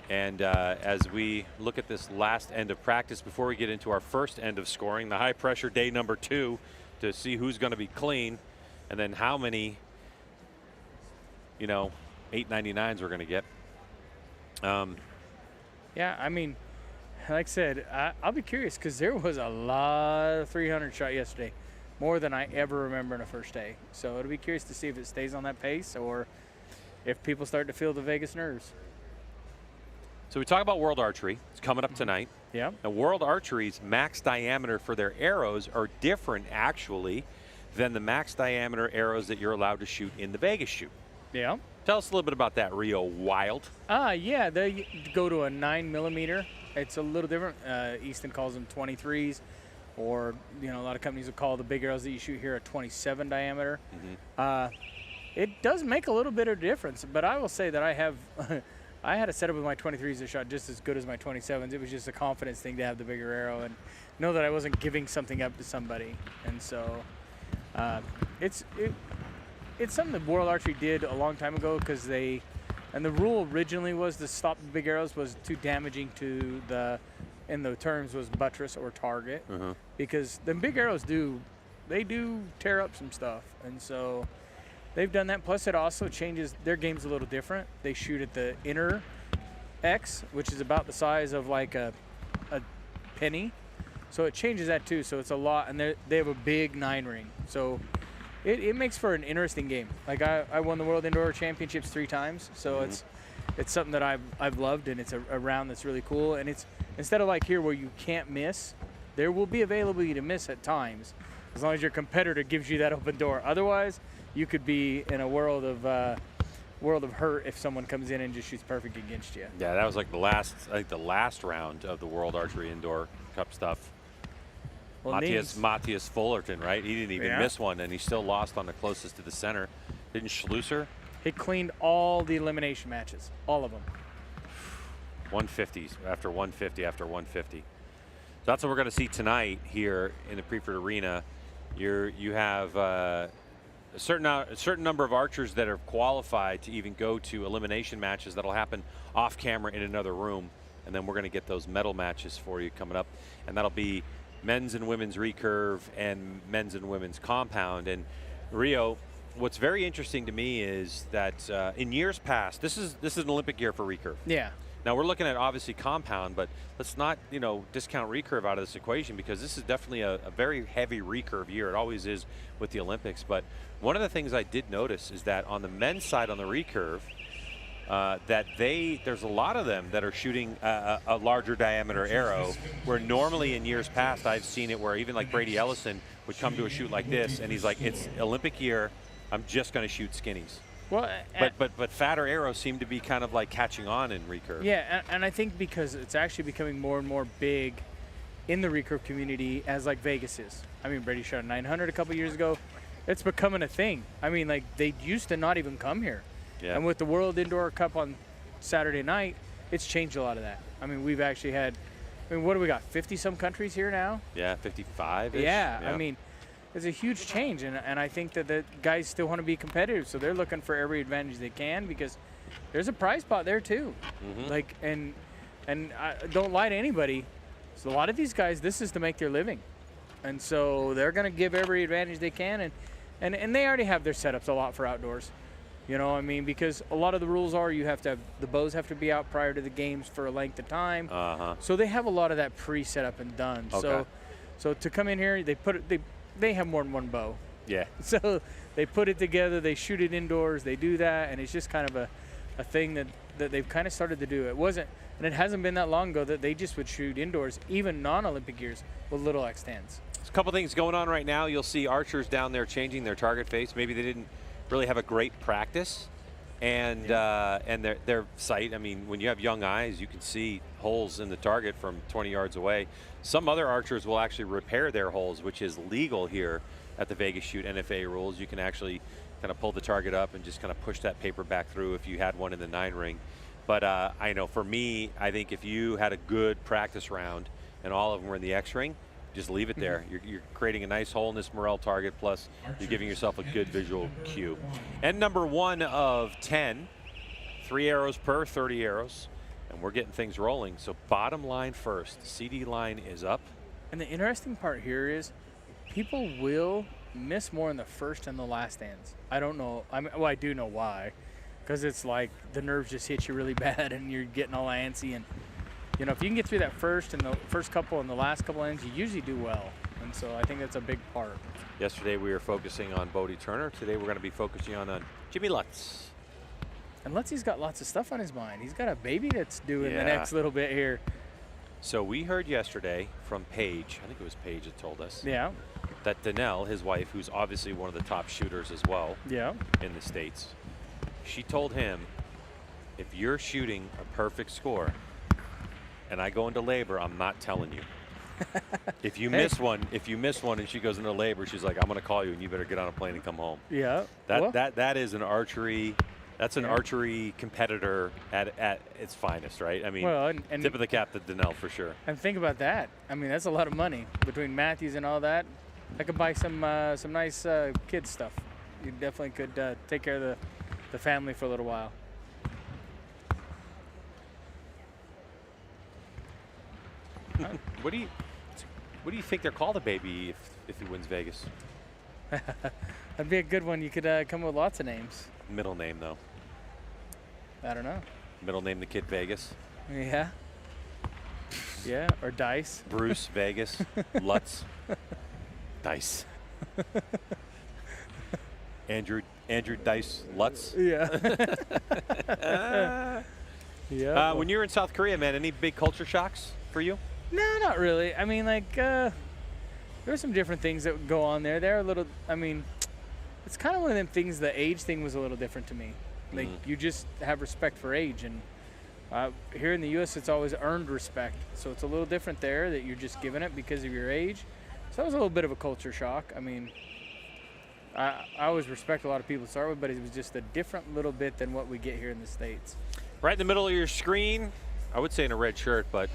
And as we look at this last end of practice, before we get into our first end of scoring, the high pressure day number 2 to see who's going to be clean and then how many, 899s we're going to get. Yeah, I mean, like I said, I'll be curious because there was a lot of 300 shot yesterday, more than I ever remember in a first day. So it'll be curious to see if it stays on that pace or if people start to feel the Vegas nerves. So we talk about World Archery. It's coming up tonight. Yeah. Now, World Archery's max diameter for their arrows are different, actually, than the max diameter arrows that you're allowed to shoot in the Vegas shoot. Yeah. Tell us a little bit about that, Rio Wild. Yeah, they go to a 9mm. It's a little different. Easton calls them 23s, or a lot of companies will call the big arrows that you shoot here a 27 diameter. It does make a little bit of difference, but I will say that I have I had a setup with my 23s that shot just as good as my 27s. It was just a confidence thing to have the bigger arrow and know that I wasn't giving something up to somebody. And so it's something that World Archery did a long time ago, because the rule originally was to stop the big arrows was too damaging to in the terms was buttress or target, because the big arrows do tear up some stuff. And so they've done that. Plus, it also changes their game's a little different. They shoot at the inner X, which is about the size of like a penny. So it changes that too. So it's a lot, and they have a big 9-ring. So it makes for an interesting game. Like I won the World Indoor Championships 3 times. So it's something that I've loved, and it's a round that's really cool. And it's instead of like here where you can't miss, there will be availability to miss at times, as long as your competitor gives you that open door. Otherwise, you could be in a world of hurt if someone comes in and just shoots perfect against you. Yeah, that was like the last round of the World Archery Indoor Cup stuff. Well, Matthias Fullerton, right? He didn't even miss one, and he still lost on the closest to the center. Didn't Schlusser? He cleaned all the elimination matches, all of them. 150s after 150 after 150. So that's what we're going to see tonight here in the Preferred Arena. You have a certain number of archers that are qualified to even go to elimination matches that'll happen off camera in another room, and then we're going to get those medal matches for you coming up, and that'll be men's and women's recurve and men's and women's compound. And Rio, what's very interesting to me is that in years past, this is an Olympic year for recurve. Yeah. Now we're looking at obviously compound, but let's not discount recurve out of this equation, because this is definitely a very heavy recurve year. It always is with the Olympics. But one of the things I did notice is that on the men's side on the recurve, that there's a lot of them that are shooting a larger diameter arrow, where normally in years past I've seen it where even like Brady Ellison would come to a shoot like this and he's like, it's Olympic year, I'm just going to shoot skinnies. Well, but fatter arrows seem to be kind of like catching on in recurve. Yeah, and I think because it's actually becoming more and more big in the recurve community, as like Vegas is. I mean, Brady shot a 900 a couple years ago. It's becoming a thing. I mean, like they used to not even come here. Yeah. And with the World Indoor Cup on Saturday night, it's changed a lot of that. I mean, we've actually had, what do we got, 50-some countries here now? Yeah, 55-ish. Yeah, I mean, it's a huge change, and I think that the guys still want to be competitive, so they're looking for every advantage they can, because there's a prize pot there too. Like, and I don't lie to anybody. So a lot of these guys, this is to make their living, and so they're going to give every advantage they can, and they already have their setups a lot for outdoors. I mean, because a lot of the rules are the bows have to be out prior to the games for a length of time. So they have a lot of that pre-set up and done. Okay. So to come in here, they have more than one bow. Yeah. So they put it together, they shoot it indoors, they do that, and it's just kind of a thing that they've kind of started to do. It hasn't been that long ago that they just would shoot indoors, even non-Olympic years, with little X10s. There's a couple things going on right now. You'll see archers down there changing their target face. Maybe they didn't really have a great practice, and their sight. I mean, when you have young eyes, you can see holes in the target from 20 yards away. Some other archers will actually repair their holes, which is legal here at the Vegas Shoot NFA rules. You can actually kind of pull the target up and just kind of push that paper back through if you had one in the 9-ring. But I know for me, I think if you had a good practice round and all of them were in the X-ring, just leave it there. You're creating a nice hole in this Morel target, plus you're giving yourself a good visual cue. And number 1 of 10, 3 arrows per 30 arrows, and we're getting things rolling. So bottom line first, CD line is up. And the interesting part here is people will miss more in the first and the last stands. I don't know. I do know why, because it's like the nerves just hit you really bad and you're getting all antsy, and if you can get through that first and the first couple and the last couple ends, you usually do well. And so I think that's a big part. Yesterday we were focusing on Bodie Turner. Today we're going to be focusing on Jimmy Lutz. And Lutzy's got lots of stuff on his mind. He's got a baby that's due in the Yeah. next little bit here. So we heard yesterday from Paige, I think it was Paige that told us, Yeah. that Danelle, his wife, who's obviously one of the top shooters as well Yeah. in the States, she told him, if you're shooting a perfect score and I go into labor, I'm not telling you. If you miss one and she goes into labor, she's like, I'm going to call you and you better get on a plane and come home. Yeah. That is an archery. That's an archery competitor at its finest, right? I mean, and tip of the cap to Danelle for sure. And think about that. I mean, that's a lot of money between Matthews and all that. I could buy some nice kids stuff. You definitely could take care of the family for a little while. What do you think they'll call the baby if he wins Vegas? That'd be a good one. You could come up with lots of names. Middle name though. I don't know. Middle name the kid Vegas. Yeah. Yeah, or Dice. Bruce Vegas. Lutz. Dice. Andrew Dice Lutz. Yeah. Yeah. When you're in South Korea, man, any big culture shocks for you? No, not really. I mean, like, there are some different things that would go on there. They're a little, I mean, it's kind of one of them things, the age thing was a little different to me. Like, you just have respect for age. And here in the U.S., it's always earned respect. So it's a little different there that you're just giving it because of your age. So that was a little bit of a culture shock. I mean, I always respect a lot of people to start with, but it was just a different little bit than what we get here in the States. Right in the middle of your screen, I would say in a red shirt, but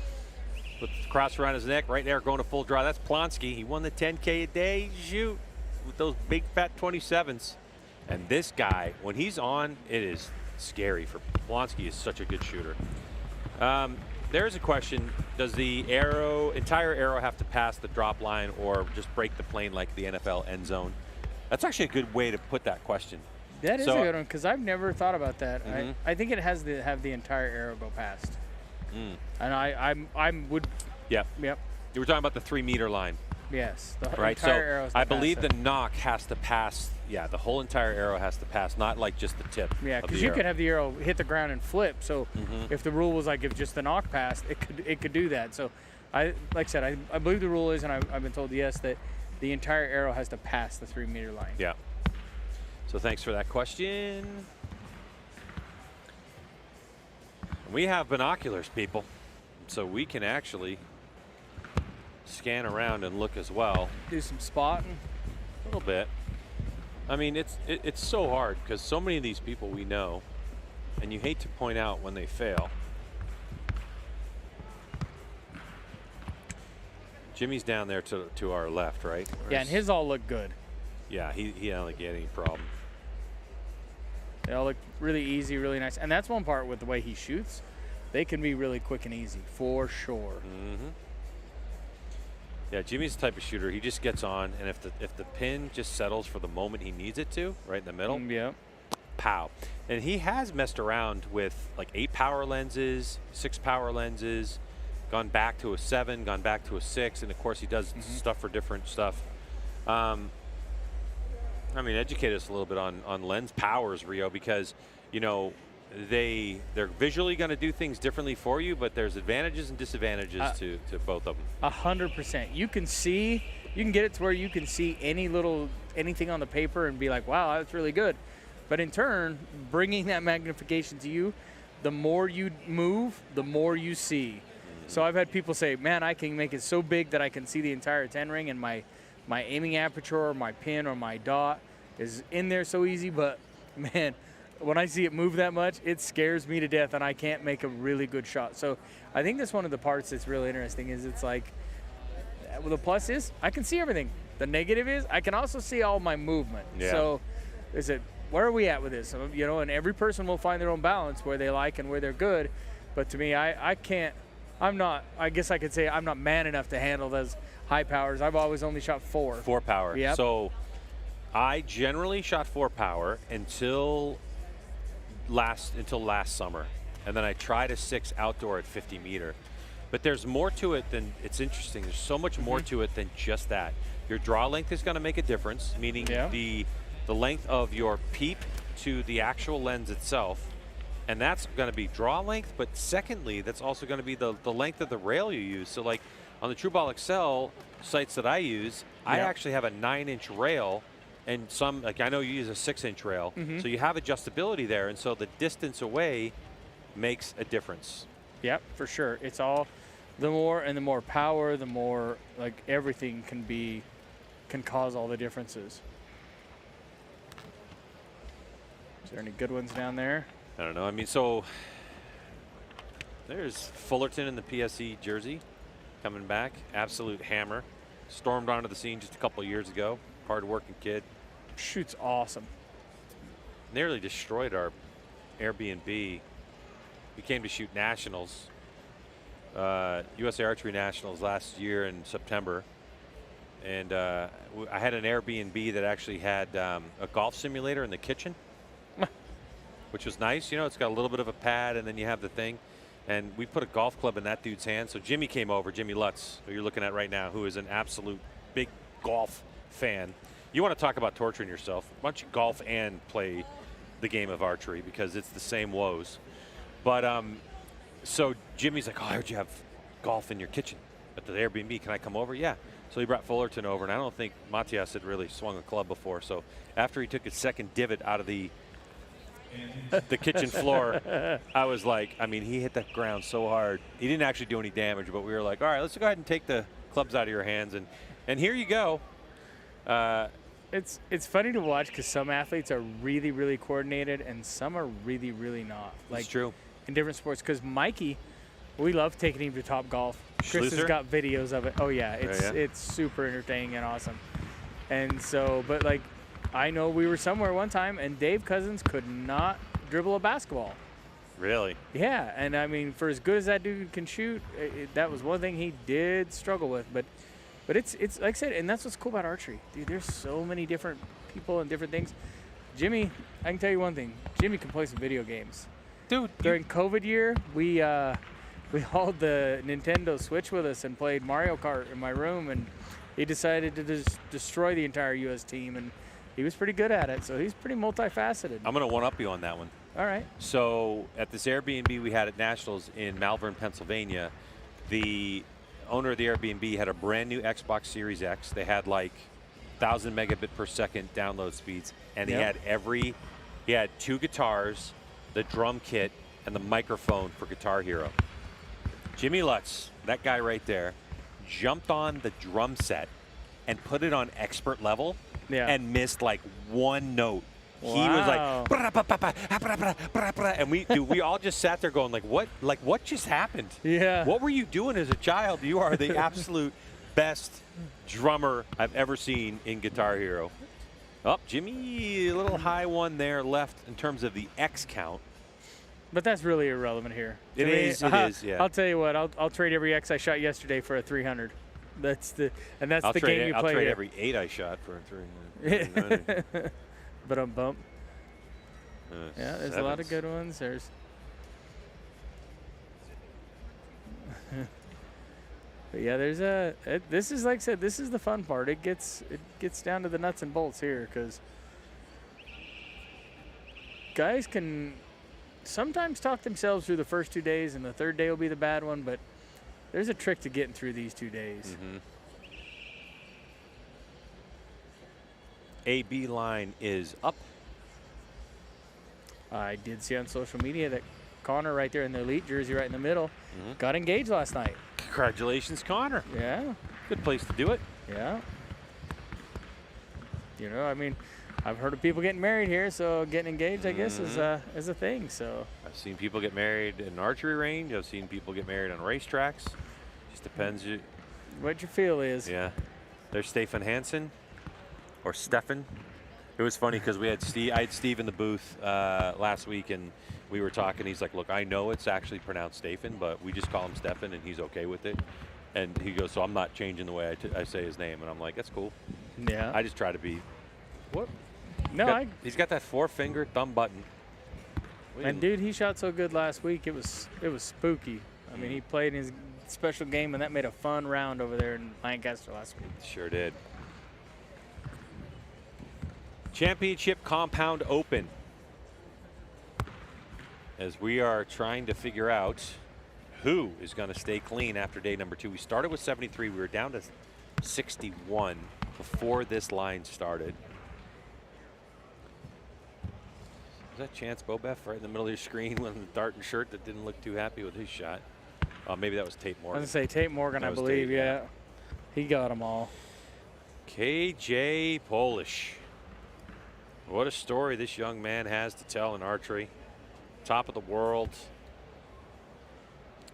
with the cross around his neck, right there, going to full draw. That's Plonsky. He won the 10K a day. Shoot, with those big fat 27s. And this guy, when he's on, it is scary. For Plonsky is such a good shooter. There's a question: does the entire arrow have to pass the drop line, or just break the plane like the NFL end zone? That's actually a good way to put that question. That is a good one, because I've never thought about that. I think it has to have the entire arrow go past. And I would. Yep. Yep. You were talking about the 3 meter line. Yes. The Right. entire So arrow has to I pass believe it. the knock has to pass. Yeah, the whole entire arrow has to pass, not like just the tip. Yeah, because because you could have the arrow hit the ground and flip. So if the rule was like if just the knock passed, it could do that. So like I said, I believe the rule is, and I've been told yes, that the entire arrow has to pass the 3 meter line. Yeah. So thanks for that question. We have binoculars, people, so we can actually scan around and look as well. Do some spotting. A little bit. I mean, it's so hard because so many of these people we know, and you hate to point out when they fail. Jimmy's down there to our left, right? Yeah, and his all look good. Yeah, he don't get any problem. They all look really easy, really nice. And that's one part with the way he shoots. They can be really quick and easy, for sure. Yeah, Jimmy's the type of shooter. He just gets on, and if the pin just settles for the moment he needs it to, right in the middle, Yeah. pow. And he has messed around with like 8 power lenses, 6 power lenses, gone back to a 7, gone back to a 6, and of course he does stuff for different stuff. I mean, educate us a little bit on lens powers, Rio, because, you know, they're visually going to do things differently for you, but there's advantages and disadvantages to both of them. 100%. You can get it to where you can see anything on the paper and be like, wow, that's really good. But in turn, bringing that magnification to you, the more you move, the more you see. So I've had people say, man, I can make it so big that I can see the entire 10 ring, and my aiming aperture or my pin or my dot is in there so easy. But man, when I see it move that much, it scares me to death, and I can't make a really good shot. So I think that's one of the parts that's really interesting, is it's like, well, the plus is I can see everything. The negative is I can also see all my movement. Yeah. So is it, where are we at with this? So, you know, and every person will find their own balance where they like and where they're good. But to me, I guess I could say I'm not man enough to handle those high powers. I've always only shot 4. 4 power. Yep. So I generally shot 4 power until last summer, and then I tried a 6 outdoor at 50 meter. But there's more to it than, it's interesting. There's so much more to it than just that. Your draw length is going to make a difference, meaning the length of your peep to the actual lens itself And that's going to be draw length, but secondly, that's also going to be the length of the rail you use. So like on the True Ball XL sites that I use, I actually have a 9-inch rail, and some, like I know you use a 6-inch rail. So you have adjustability there, and so the distance away makes a difference. Yep, for sure. It's all, the more power, the more like everything can cause all the differences. Is there any good ones down there? I don't know. I mean, so there's Fullerton in the PSE jersey coming back. Absolute hammer. Stormed onto the scene just a couple of years ago. Hard-working kid. Shoots awesome. Nearly destroyed our Airbnb. We came to shoot nationals, USA Archery Nationals last year in September. And I had an Airbnb that actually had a golf simulator in the kitchen. Which was nice. You know, it's got a little bit of a pad, and then you have the thing. And we put a golf club in that dude's hand. So Jimmy came over, Jimmy Lutz, who you're looking at right now, who is an absolute big golf fan. You want to talk about torturing yourself. Why don't you golf and play the game of archery, because it's the same woes. But so Jimmy's like, oh, I heard you have golf in your kitchen at the Airbnb. Can I come over? Yeah. So he brought Fullerton over, and I don't think Matias had really swung a club before. So after he took his second divot out of the kitchen floor, I was like, I mean, he hit that ground so hard. He didn't actually do any damage, but we were like, all right, let's go ahead and take the clubs out of your hands, and here you go. It's funny to watch because some athletes are really, really coordinated, and some are really, really not. Like, it's true. In different sports, because Mikey, we love taking him to Top Golf. Chris has got videos of it. Oh yeah, it's super entertaining and awesome. And so, but like, I know we were somewhere one time, and Dave Cousins could not dribble a basketball. Really? Yeah, and I mean, for as good as that dude can shoot, that was one thing he did struggle with. But it's like I said, and that's what's cool about archery, dude. There's so many different people and different things. Jimmy, I can tell you one thing. Jimmy can play some video games. Dude, during COVID year, we hauled the Nintendo Switch with us and played Mario Kart in my room, and he decided to just destroy the entire U.S. team, and he was pretty good at it, so he's pretty multifaceted. I'm going to one-up you on that one. All right. So at this Airbnb we had at Nationals in Malvern, Pennsylvania, the owner of the Airbnb had a brand new Xbox Series X. They had like 1,000 megabit per second download speeds, and he had 2 guitars, the drum kit, and the microphone for Guitar Hero. Jimmy Lutz, that guy right there, jumped on the drum set and put it on expert level. And missed like one note. Wow. He was like, and we all just sat there going, what just happened? Yeah. What were you doing as a child? You are the absolute best drummer I've ever seen in Guitar Hero. Oh, Jimmy, a little high one there left in terms of the X count. But that's really irrelevant here. It is, yeah. I'll tell you what, I'll trade every X I shot yesterday for a 300. That's the game you play. I'll trade here. every 8 I shot for a 300. But bump. Yeah, there's a lot of good ones. There's. But yeah, there's this is, like I said, this is the fun part. It gets down to the nuts and bolts here, because guys can sometimes talk themselves through the first 2 days, and the third day will be the bad one, but there's a trick to getting through these 2 days. AB line is up. I did see on social media that Connor right there in the elite jersey right in the middle got engaged last night. Congratulations, Connor. Yeah. Good place to do it. Yeah. You know, I mean, I've heard of people getting married here, so getting engaged, I guess, is a thing. So I've seen people get married in an archery range. I've seen people get married on racetracks. Just depends what your feel is. Yeah. There's Stefan Hansen, or Stefan. It was funny because I had Steve in the booth last week, and we were talking. He's like, look, I know it's actually pronounced Stefan, but we just call him Stefan, and he's okay with it. And he goes, so I'm not changing the way I say his name. And I'm like, that's cool. Yeah. I just try to be. What? No, he's got that 4-finger thumb button. And dude, he shot so good last week. It was spooky. I mean, he played his special game, and that made a fun round over there in Lancaster last week. Sure did. Championship Compound Open. as we are trying to figure out who is going to stay clean after day number 2. We started with 73. We were down to 61 before this line started. Was that Chance Bobef right in the middle of your screen with the darting shirt that didn't look too happy with his shot? Maybe that was Tate Morgan. I was going to say Tate Morgan, I believe, Tate, yeah. He got them all. KJ Polish. What a story this young man has to tell in archery. Top of the world.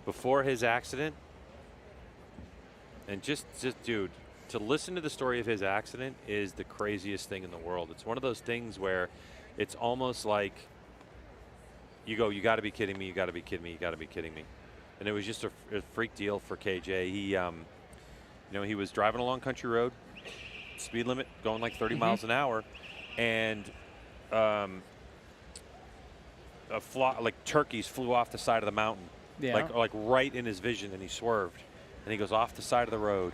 Before his accident. And just dude, to listen to the story of his accident is the craziest thing in the world. It's one of those things where it's almost like you go, you got to be kidding me, you got to be kidding me, you got to be kidding me. And it was just a freak deal for KJ. He, he was driving along country road, speed limit going like 30 miles an hour, and like turkeys flew off the side of the mountain, like right in his vision, and he swerved, and he goes off the side of the road,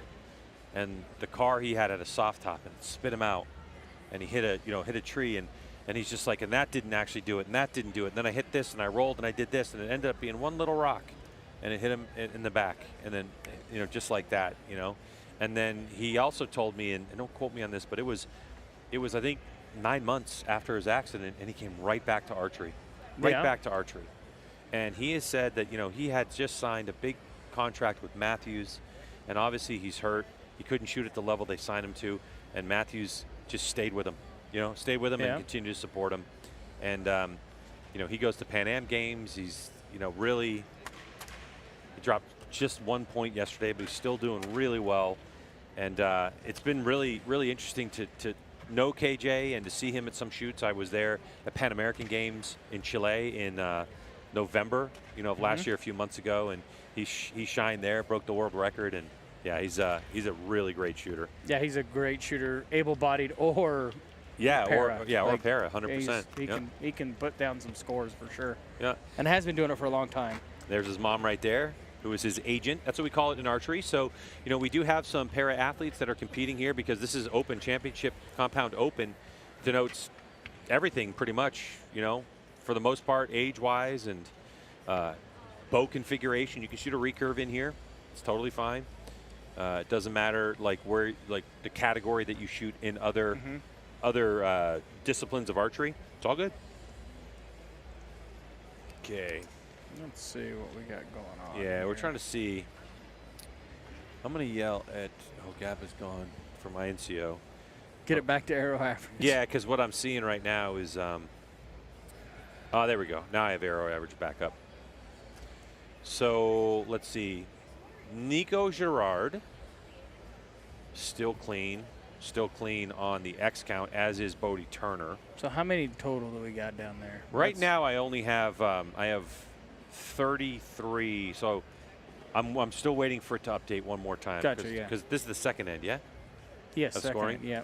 and the car he had a soft top, and it spit him out, and he hit a tree, and he's just like, and that didn't actually do it, and that didn't do it, and then I hit this, and I rolled, and I did this, and it ended up being one little rock, and it hit him in the back, and then just like that, and then he also told me, and don't quote me on this, but it was I think 9 months after his accident, and he came right back to archery, back to archery, and he has said that he had just signed a big contract with Matthews, and obviously he's hurt, he couldn't shoot at the level they signed him to, and Matthews just stayed with him, and continued to support him, and he goes to Pan Am games, he's really. He dropped just 1 point yesterday, but he's still doing really well. And it's been really, really interesting to know KJ and to see him at some shoots. I was there at Pan American Games in Chile in November, of last year, a few months ago, and he shined there, broke the world record, and yeah, he's a really great shooter. Yeah, he's a great shooter, able-bodied or para. Or para, 100%. He can put down some scores for sure. Yeah, and has been doing it for a long time. There's his mom right there, who is his agent. That's what we call it in archery. So, we do have some para athletes that are competing here because this is Open Championship. Compound Open denotes everything pretty much, for the most part, age-wise and bow configuration. You can shoot a recurve in here. It's totally fine. It doesn't matter like the category that you shoot in other disciplines of archery. It's all good. Okay. Let's see what we got going on. Yeah, here. We're trying to see. I'm going to yell at. Oh, Gab is gone for my NCO. Get it back to arrow average. Yeah, because what I'm seeing right now is. Oh, there we go. Now I have arrow average back up. So let's see. Nico Girard. Still clean on the X count, as is Bodie Turner. So how many total do we got down there? Right now, I only have. I have 33, so I'm still waiting for it to update one more time. Gotcha, yeah. Because this is the second end, yeah? Yes, of second scoring? end, yeah.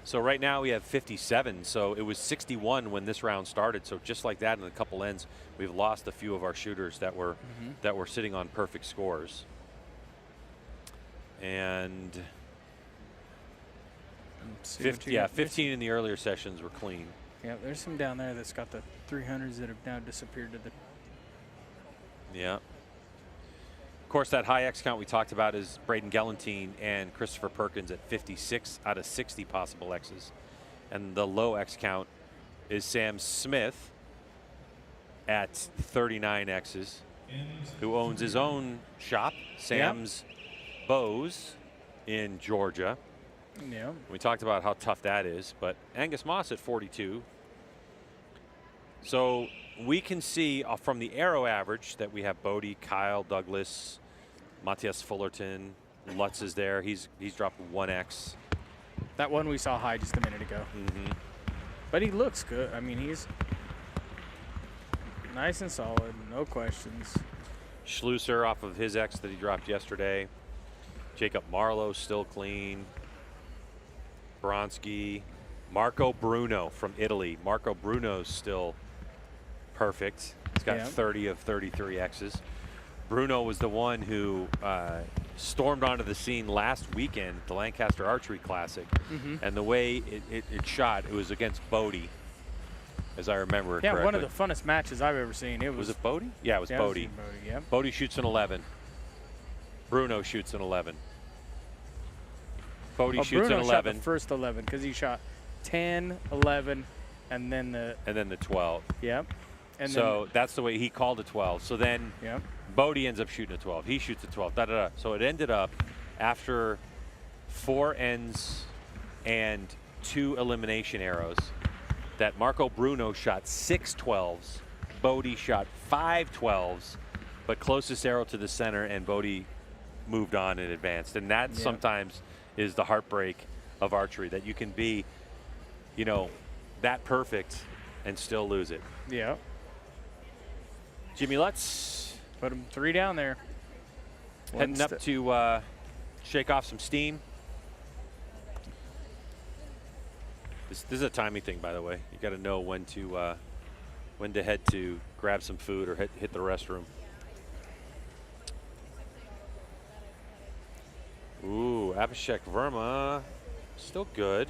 So right now we have 57, so it was 61 when this round started, so just like that in a couple ends, we've lost a few of our shooters that were sitting on perfect scores. And 15 in the earlier sessions were clean. Yeah, there's some down there that's got the 300s that have now disappeared to the. Yeah. Of course, that high X count we talked about is Braden Galantine and Christopher Perkins at 56 out of 60 possible X's. And the low X count is Sam Smith at 39 X's, who owns his own shop, Sam's Bows, in Georgia. Yeah. We talked about how tough that is, but Angus Moss at 42. So we can see from the arrow average that we have Bodie, Kyle, Douglas, Matthias Fullerton, Lutz is there. He's dropped 1X. That one we saw high just a minute ago. But he looks good. I mean, he's nice and solid, no questions. Schlusser off of his X that he dropped yesterday. Jacob Marlowe still clean. Bronski. Marco Bruno from Italy. Marco Bruno's still perfect. He's got 30 of 33 X's. Bruno was the one who stormed onto the scene last weekend at the Lancaster Archery Classic. And the way it shot, it was against Bodie, as I remember it Yeah, correctly. one of the funnest matches I've ever seen. Was it Bodie? Yeah, it was Bodie. Yeah. Bodie shoots an 11. Bruno shoots an 11. Bodie shoots Bruno an 11. shot the first 11 because he shot 10, 11, and then the 12. Yep. And so that's the way he called a 12. So then yep. Bodie ends up shooting a 12. He shoots a 12. Da, da, da. So it ended up after 4 ends and 2 elimination arrows that Marco Bruno shot 6 12s. Bodie shot 5 12s, but closest arrow to the center, and Bodie moved on and advanced. And that sometimes is the heartbreak of archery, that you can be, you know, that perfect and still lose it. Yeah. Jimmy, let's put him 3 down there. Heading up to shake off some steam. This is a timing thing, by the way. You got to know when to head to grab some food or hit the restroom. Ooh, Abhishek Verma, still good.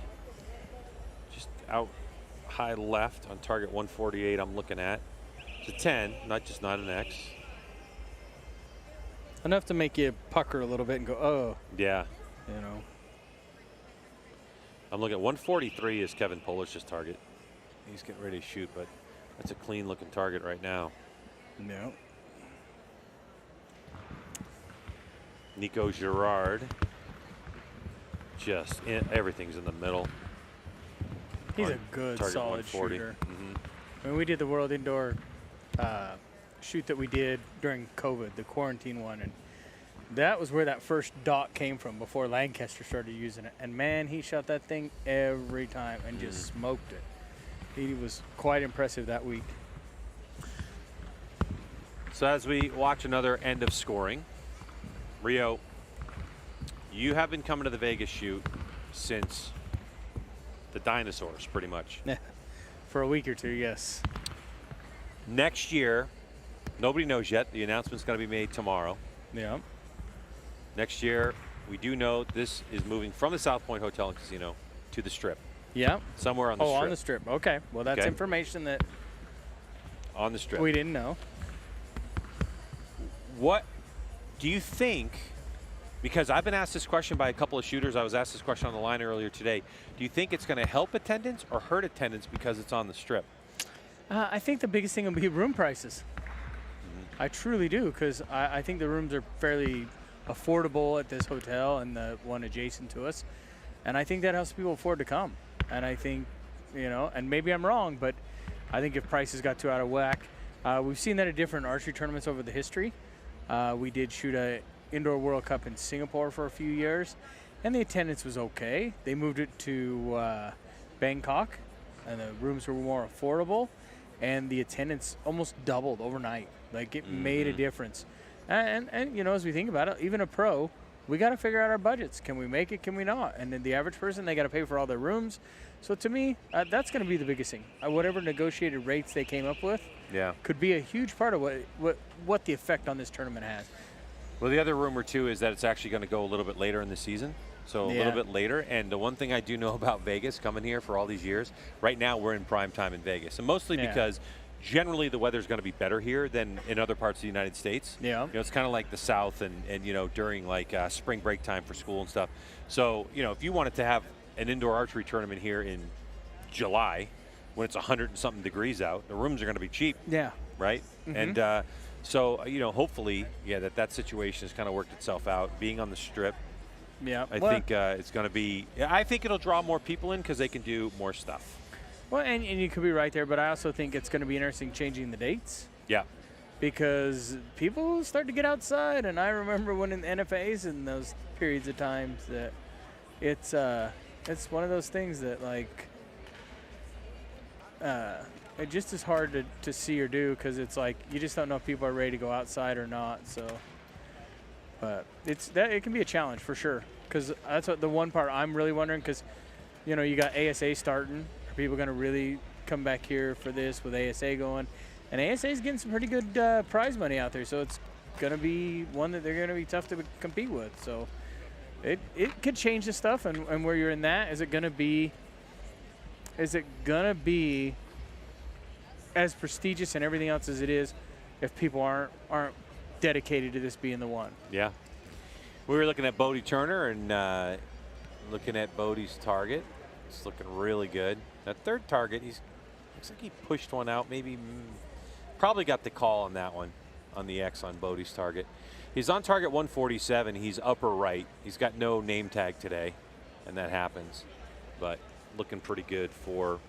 Just out high left on target 148. I'm looking at. It's a 10, not an X. Enough to make you pucker a little bit and go, oh. Yeah. You know. I'm looking at 143 is Kevin Polish's target. He's getting ready to shoot, but that's a clean looking target right now. No. Nico Girard. Everything's in the middle. He's a good, solid shooter. I mean, we did the World Indoor shoot that we did during COVID, the quarantine one, and that was where that first dot came from before Lancaster started using it. And man, he shot that thing every time and just smoked it. He was quite impressive that week. So as we watch another end of scoring, Rio, you have been coming to the Vegas shoot since the dinosaurs, pretty much. For a week or two, yes. Next year, nobody knows yet. The announcement's going to be made tomorrow. Yeah. Next year, we do know this is moving from the South Point Hotel and Casino to the Strip. Yeah. Somewhere on the Strip. Oh, on the Strip. Okay. Well, that's information that on the Strip we didn't know. What do you think? Because I've been asked this question by a couple of shooters. I was asked this question on the line earlier today. Do you think it's going to help attendance or hurt attendance because it's on the Strip? I think the biggest thing will be room prices. I truly do, because I think the rooms are fairly affordable at this hotel and the one adjacent to us. And I think that helps people afford to come. And I think, you know, and maybe I'm wrong, but I think if prices got too out of whack, we've seen that at different archery tournaments over the history. We did shoot a Indoor World Cup in Singapore for a few years, and the attendance was okay. They moved it to Bangkok, and the rooms were more affordable, and the attendance almost doubled overnight. Like, it made a difference. And you know, as we think about it, even a pro, we got to figure out our budgets. Can we make it? Can we not? And then the average person, they got to pay for all their rooms. So to me, that's going to be the biggest thing. Whatever negotiated rates they came up with, could be a huge part of what the effect on this tournament has. Well, the other rumor too is that it's actually going to go a little bit later in the season. So a little bit later. And the one thing I do know about Vegas, coming here for all these years, right now we're in prime time in Vegas. And mostly because generally the weather's going to be better here than in other parts of the United States. Yeah. You know, it's kind of like the South and you know, during like spring break time for school and stuff. So, you know, if you wanted to have an indoor archery tournament here in July when it's 100 and something degrees out, the rooms are going to be cheap. Yeah. Right? And so, you know, hopefully, that situation has kind of worked itself out. Being on the Strip, I think it's going to be, I think it'll draw more people in because they can do more stuff. Well, and you could be right there, but I also think it's going to be interesting changing the dates. Yeah. Because people start to get outside, and I remember when in the NFAs in those periods of times that it's one of those things that, like, it just is hard to see or do because it's like you just don't know if people are ready to go outside or not. So, but it can be a challenge for sure, because that's what the one part I'm really wondering, because you know, you got ASA starting. Are people going to really come back here for this with ASA going? And ASA is getting some pretty good prize money out there, so it's going to be one that they're going to be tough to compete with. So it could change the stuff. And where you're in that, is it going to be as prestigious and everything else as it is if people aren't dedicated to this being the one? Yeah. We were looking at Bodie Turner and looking at Bodie's target. It's looking really good. That third target, looks like he pushed one out. Maybe probably got the call on that one, on the X on Bodie's target. He's on target 147. He's upper right. He's got no name tag today, and that happens. But looking pretty good for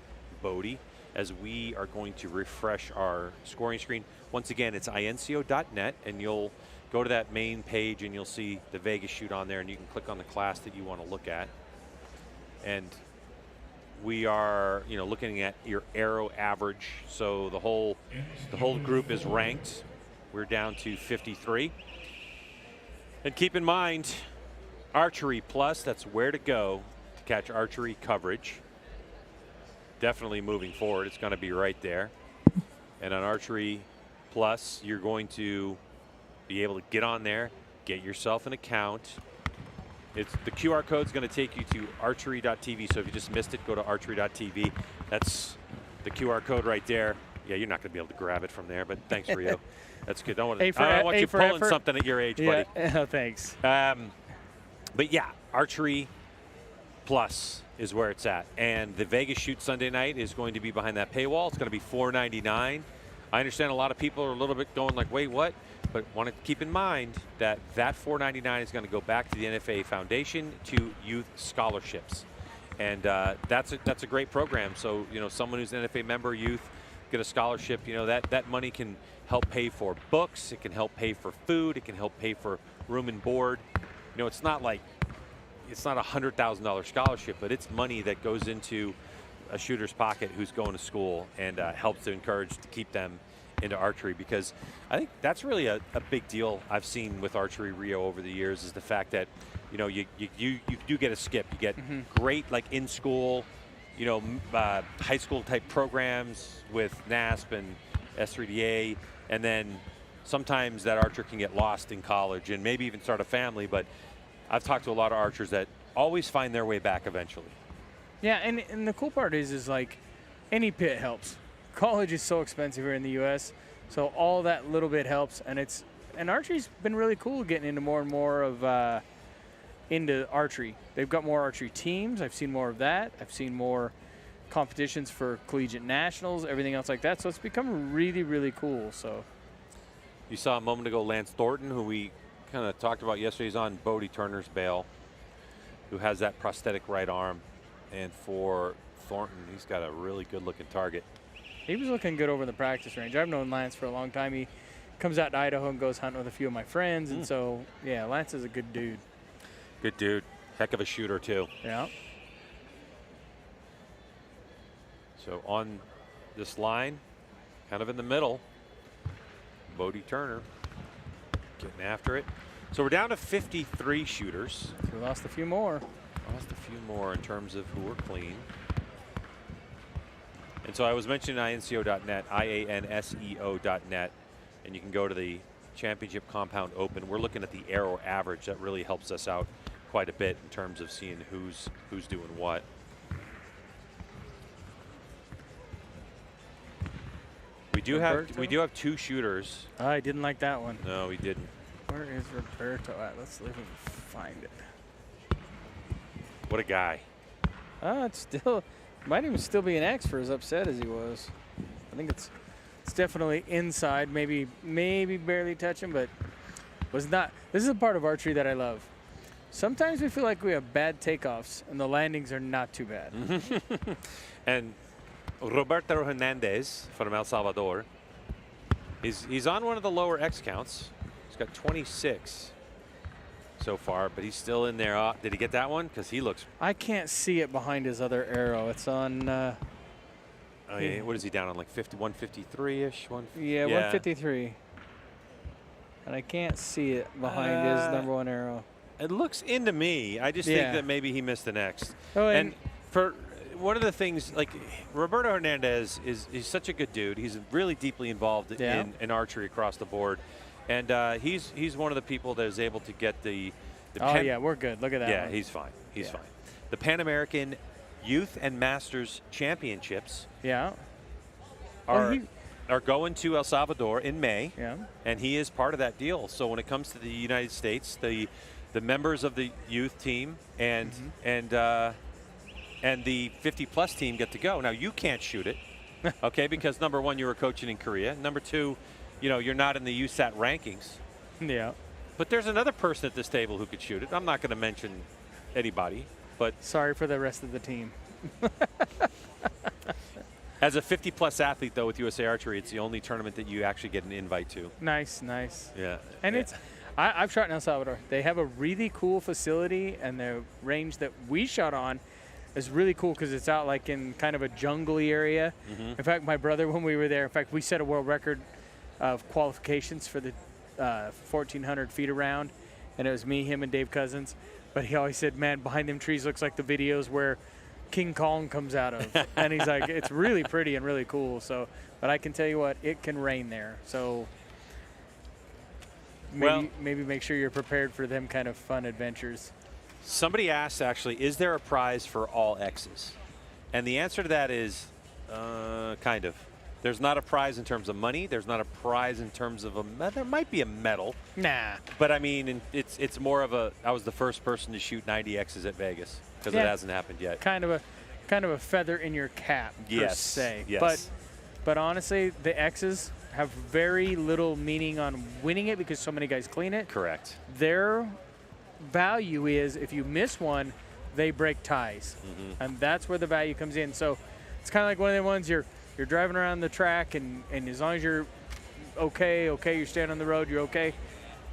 Bodie as we are going to refresh our scoring screen. Once again, it's inco.net, and you'll go to that main page and you'll see the Vegas shoot on there, and you can click on the class that you want to look at. And we are, looking at your arrow average. So the whole group is ranked. We're down to 53. And keep in mind, Archery Plus, that's where to go to catch archery coverage. Definitely moving forward, it's going to be right there. And on Archery Plus, you're going to be able to get on there, get yourself an account. The QR code is going to take you to archery.tv. So if you just missed it, go to archery.tv. That's the QR code right there. Yeah, you're not going to be able to grab it from there, but thanks, Rio. That's good. I don't want you pulling something at your age, buddy. Yeah, thanks. But yeah, Archery Plus is where it's at. And the Vegas shoot Sunday night is going to be behind that paywall. It's going to be $4.99. I understand a lot of people are a little bit going like, wait, what? But want to keep in mind that $4.99 is going to go back to the NFA Foundation to youth scholarships. And that's a great program. So, someone who's an NFA member, youth, get a scholarship, that money can help pay for books. It can help pay for food. It can help pay for room and board. It's not a $100,000 scholarship, but it's money that goes into a shooter's pocket who's going to school, and helps to encourage to keep them into archery, because I think that's really a big deal I've seen with Archery Rio over the years, is the fact that you do get a skip. You get great, like, in school, high school type programs with NASP and S3DA, and then sometimes that archer can get lost in college and maybe even start a family. But I've talked to a lot of archers that always find their way back eventually. Yeah, and the cool part is like any pit helps. College is so expensive here in the U.S., so all that little bit helps, and archery's been really cool getting into more and more of into archery. They've got more archery teams. I've seen more of that. I've seen more competitions for collegiate nationals, everything else like that. So it's become really, really cool. So you saw a moment ago Lance Thornton, who we kind of talked about yesterday. He's on Bodie Turner's bail, who has that prosthetic right arm. And for Thornton, he's got a really good-looking target. He was looking good over in the practice range. I've known Lance for a long time. He comes out to Idaho and goes hunting with a few of my friends. And so, yeah, Lance is a good dude. Good dude. Heck of a shooter, too. Yeah. So on this line, kind of in the middle, Bodie Turner getting after it. So we're down to 53 shooters. We lost a few more. Lost a few more in terms of who are clean. And so I was mentioning INCO.net, IANSEO.net, and you can go to the Championship Compound Open. We're looking at the arrow average. That really helps us out quite a bit in terms of seeing who's doing what. We do have two shooters. I didn't like that one. No, we didn't. Where is Roberto at? Let's see if we can find it. What a guy. It's still, might even still be an X for as upset as he was. I think it's definitely inside, maybe barely touching, but was not. This is a part of archery that I love. Sometimes we feel like we have bad takeoffs, and the landings are not too bad. And Roberto Hernandez from El Salvador, he's on one of the lower X counts. He's got 26 so far, but he's still in there. Did he get that one? Because he looks. I can't see it behind his other arrow. It's on. Oh yeah. What is he down on? Like 153-ish? Yeah, 153. And I can't see it behind his number one arrow. It looks into me. I just think that maybe he missed the next. Oh, and for one of the things, like Roberto Hernandez he's such a good dude. He's really deeply involved in archery across the board. And he's one of the people that is able to get the Oh, yeah, we're good. Look at that Yeah, one. he's fine. He's Yeah. fine. The Pan American Youth and Masters Championships Yeah. are going to El Salvador in May. Yeah. And he is part of that deal. So when it comes to the United States, the members of the youth team and the 50-plus team get to go. Now, you can't shoot it, okay, because number one, you were coaching in Korea. Number two, you're not in the USAT rankings. Yeah. But there's another person at this table who could shoot it. I'm not going to mention anybody, but Sorry for the rest of the team. as a 50-plus athlete, though, with USA Archery, it's the only tournament that you actually get an invite to. Nice, nice. Yeah. And Yeah. I've shot in El Salvador. They have a really cool facility, and the range that we shot on is really cool because it's out like in kind of a jungly area. In fact, my brother, when we were there, we set a world record of qualifications for the 1,400 feet around, and it was me, him, and Dave Cousins. But he always said, man, behind them trees looks like the videos where King Kong comes out of. And he's like, it's really pretty and really cool. So, but I can tell you what, it can rain there. So maybe make sure you're prepared for them kind of fun adventures. Somebody asked, actually, is there a prize for all X's? And the answer to that is kind of. There's not a prize in terms of money. There's not a prize in terms of there might be a medal. Nah. But, I mean, it's more of I was the first person to shoot 90 X's at Vegas because it hasn't happened yet. Kind of a feather in your cap, per se. Yes. But honestly, the X's have very little meaning on winning it because so many guys clean it. Correct. Their value is if you miss one, they break ties. And that's where the value comes in. So it's kind of like one of the ones you're driving around the track, and as long as you're okay, you're staying on the road, you're okay.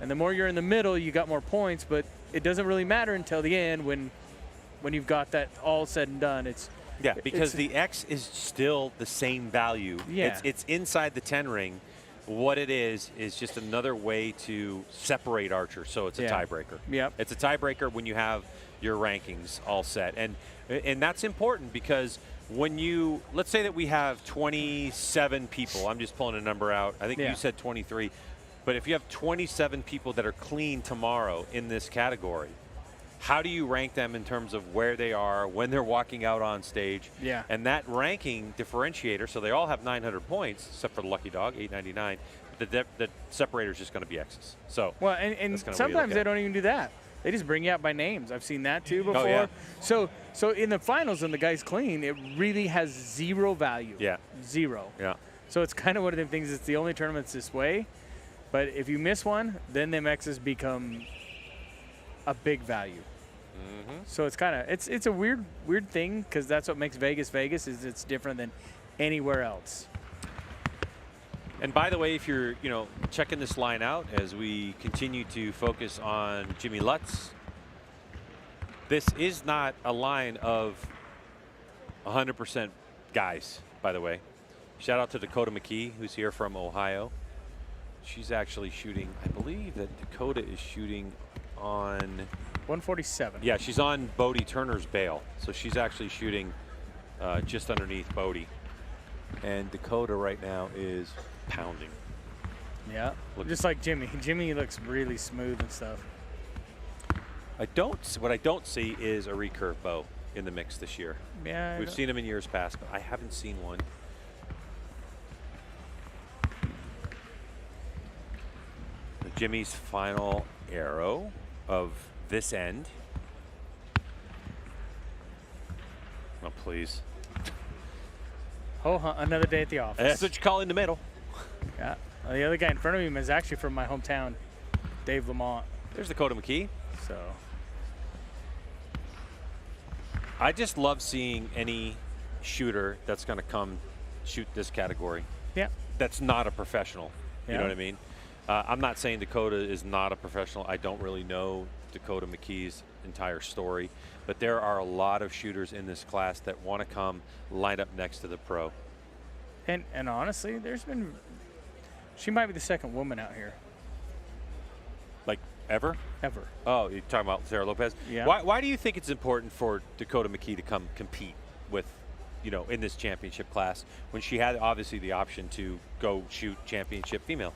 And the more you're in the middle, you got more points, but it doesn't really matter until the end when you've got that all said and done. Because the X is still the same value. Yeah. It's inside the 10 ring. What it is just another way to separate archers, so it's a tiebreaker. Yep. It's a tiebreaker when you have your rankings all set. And that's important because when let's say that we have 27 people. I'm just pulling a number out. I think you said 23. But if you have 27 people that are clean tomorrow in this category, how do you rank them in terms of where they are when they're walking out on stage? Yeah. And that ranking differentiator, so they all have 900 points, except for the lucky dog, 899. The separator is just going to be X's. So well, and sometimes they don't even do that. They just bring you out by names. I've seen that too before. Oh, yeah. So in the finals, when the guy's clean, it really has zero value. Yeah. Zero. Yeah. So it's kind of one of them things. It's the only tournaments this way. But if you miss one, then them X's become a big value. So it's kind of it's a weird thing because that's what makes Vegas Vegas is it's different than anywhere else. And by the way, if you're checking this line out as we continue to focus on Jimmy Lutz, this is not a line of 100% guys, by the way. Shout out to Dakota McKee, who's here from Ohio. She's actually shooting, I believe that Dakota is shooting on 147. Yeah, she's on Bodie Turner's bail. So she's actually shooting just underneath Bodie. And Dakota right now is pounding. Yeah, just like Jimmy. Jimmy looks really smooth and stuff. What I don't see is a recurve bow in the mix this year. Yeah, we've seen them in years past, but I haven't seen one. Jimmy's final arrow of this end. Oh, please. Oh, another day at the office. That's what you call in the middle. Yeah. The other guy in front of him is actually from my hometown, Dave Lamont. There's Dakota McKee. So I just love seeing any shooter that's going to come shoot this category. Yeah. That's not a professional. You know what I mean? I'm not saying Dakota is not a professional. I don't really know Dakota McKee's entire story, but there are a lot of shooters in this class that want to come line up next to the pro. And honestly, she might be the second woman out here. Like ever? Ever. Oh, you're talking about Sarah Lopez? Yeah. Why do you think it's important for Dakota McKee to come compete with, in this championship class when she had obviously the option to go shoot championship female?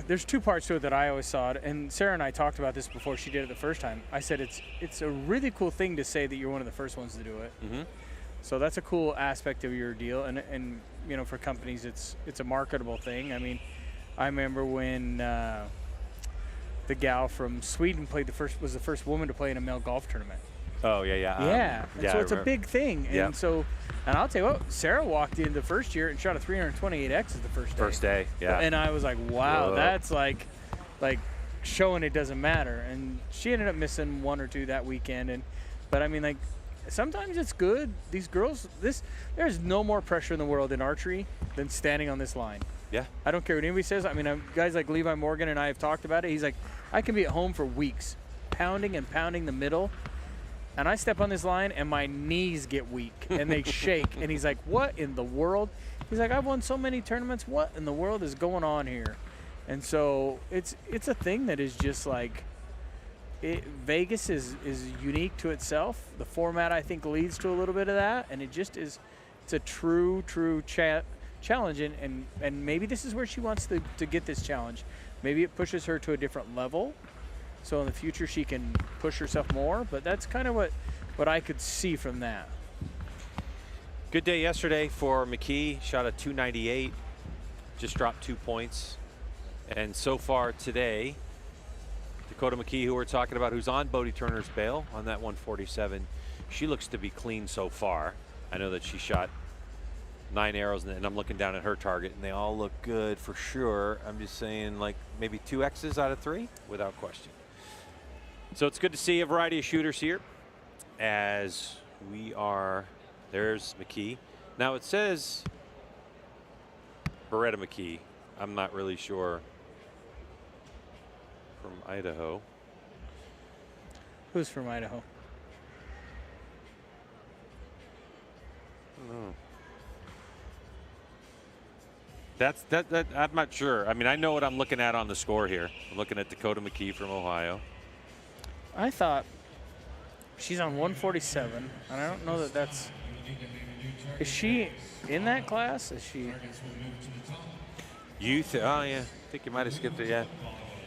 there's two parts to it that I always saw it, and Sarah and I talked about this before she did it the first time. I said it's a really cool thing to say that you're one of the first ones to do it. Mm-hmm. So that's a cool aspect of your deal, and you know, for companies, it's a marketable thing. I mean, I remember when the gal from Sweden was the first woman to play in a male golf tournament. Oh, yeah, yeah. Yeah, yeah, so I it's a remember. big thing. Yeah. And so, and I'll tell you what, Sarah walked in the first year and shot a 328X the first day. First day, yeah. And I was like, wow, Whoa. that's like showing it doesn't matter. And she ended up missing one or two that weekend. But I mean, like, sometimes it's good. These girls, there's no more pressure in the world in archery than standing on this line. Yeah. I don't care what anybody says. I mean, guys like Levi Morgan and I have talked about it. He's like, I can be at home for weeks, pounding and pounding the middle. And I step on this line, and my knees get weak, and they shake. And he's like, what in the world? He's like, I've won so many tournaments. What in the world is going on here? And so it's a thing that is just like, Vegas is unique to itself. The format, I think, leads to a little bit of that. And it just is, it's a true challenge. And maybe this is where she wants to get this challenge. Maybe it pushes her to a different level. So in the future, she can push herself more. But that's kind of what I could see from that. Good day yesterday for McKee. Shot a 298. Just dropped 2 points. And so far today, Dakota McKee, who we're talking about, who's on Bodie Turner's bail on that 147, she looks to be clean so far. I know that she shot 9 arrows, and I'm looking down at her target, and they all look good for sure. I'm just saying, like, maybe 2 X's out of 3 without question. So it's good to see a variety of shooters here as we are. There's McKee. Now it says Beretta McKee. I'm not really sure. From Idaho. Who's from Idaho? I don't know. That I'm not sure. I mean, I know what I'm looking at on the score here. I'm looking at Dakota McKee from Ohio. I thought she's on 147, and I don't know that that's. Is she in that class? Is she? Youth. Oh yeah. I think you might have skipped it. Yeah.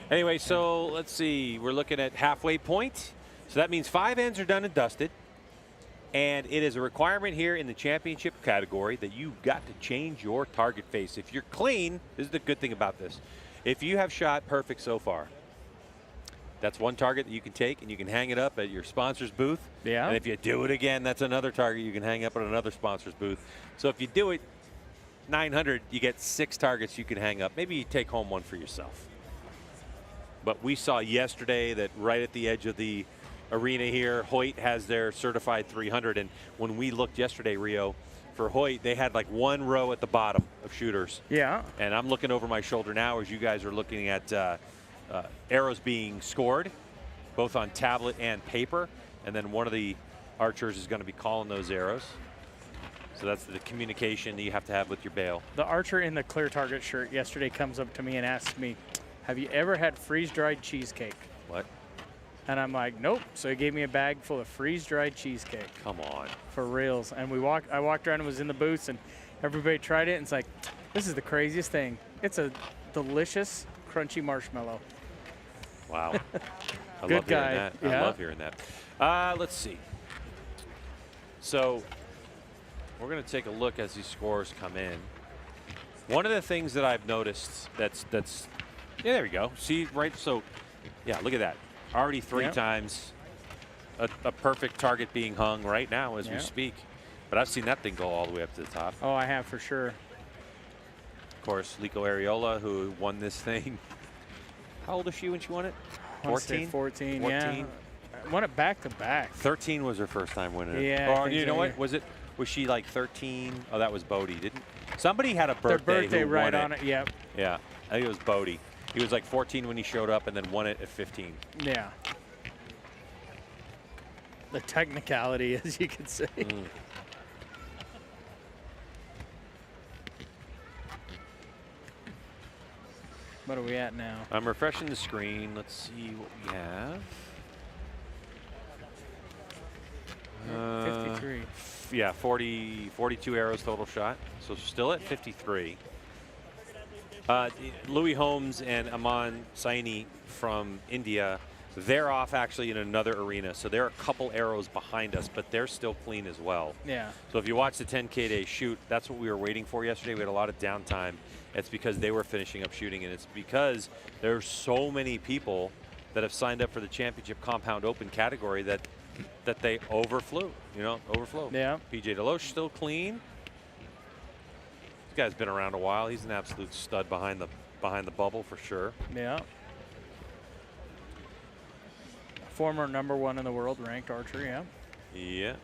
Anyway, so let's see. We're looking at halfway point. So that means 5 ends are done and dusted. And it is a requirement here in the championship category that you've got to change your target face. If you're clean, this is the good thing about this. If you have shot perfect so far, that's one target that you can take and you can hang it up at your sponsor's booth. Yeah. And if you do it again, that's another target you can hang up at another sponsor's booth. So if you do it 900, you get 6 targets you can hang up. Maybe you take home one for yourself. But we saw yesterday that right at the edge of the arena here, Hoyt has their certified 300. And when we looked yesterday, Rio, for Hoyt, they had like 1 row at the bottom of shooters. Yeah. And I'm looking over my shoulder now as you guys are looking at arrows being scored, both on tablet and paper. And then one of the archers is going to be calling those arrows. So that's the communication that you have to have with your bail. The archer in the clear target shirt yesterday comes up to me and asks me, have you ever had freeze-dried cheesecake? What? And I'm like, nope. So he gave me a bag full of freeze-dried cheesecake. Come on. For reals. And I walked around and was in the booths, and everybody tried it, and it's like, this is the craziest thing. It's a delicious, crunchy marshmallow. Wow. I Good love guy. hearing that. Yeah. I love hearing that. Let's see. So we're going to take a look as these scores come in. One of the things that I've noticed that's yeah, there we go. See, right? So, yeah, look at that. Already 3 times a perfect target being hung right now as we speak. But I've seen that thing go all the way up to the top. Oh, I have for sure. Of course, Lico Ariola, who won this thing. How old is she when she won it? 14? 14, 14. yeah. Won it back to back. 13 was her first time winning it. Yeah, I Or think you know so, what? yeah. Was she like 13? Oh, that was Bodie. Didn't somebody had a Their birthday birthday who right won on it, yep. Yeah, I think it was Bodie. He was like 14 when he showed up and then won it at 15. Yeah. The technicality, as you could say. What are we at now? I'm refreshing the screen. Let's see what we have. 53. Yeah, 42 arrows total shot. So still at 53. Louis Holmes and Aman Saini from India, they're off actually in another arena. So they're a couple arrows behind us, but they're still clean as well. Yeah. So if you watch the 10K day shoot, that's what we were waiting for yesterday. We had a lot of downtime. It's because they were finishing up shooting, and it's because there's so many people that have signed up for the Championship Compound Open category that they overflew, overflow. Yeah. PJ Deloche still clean. This guy's been around a while. He's an absolute stud behind the bubble for sure. Yeah. Former #1 in the world ranked archer, yeah. Yeah.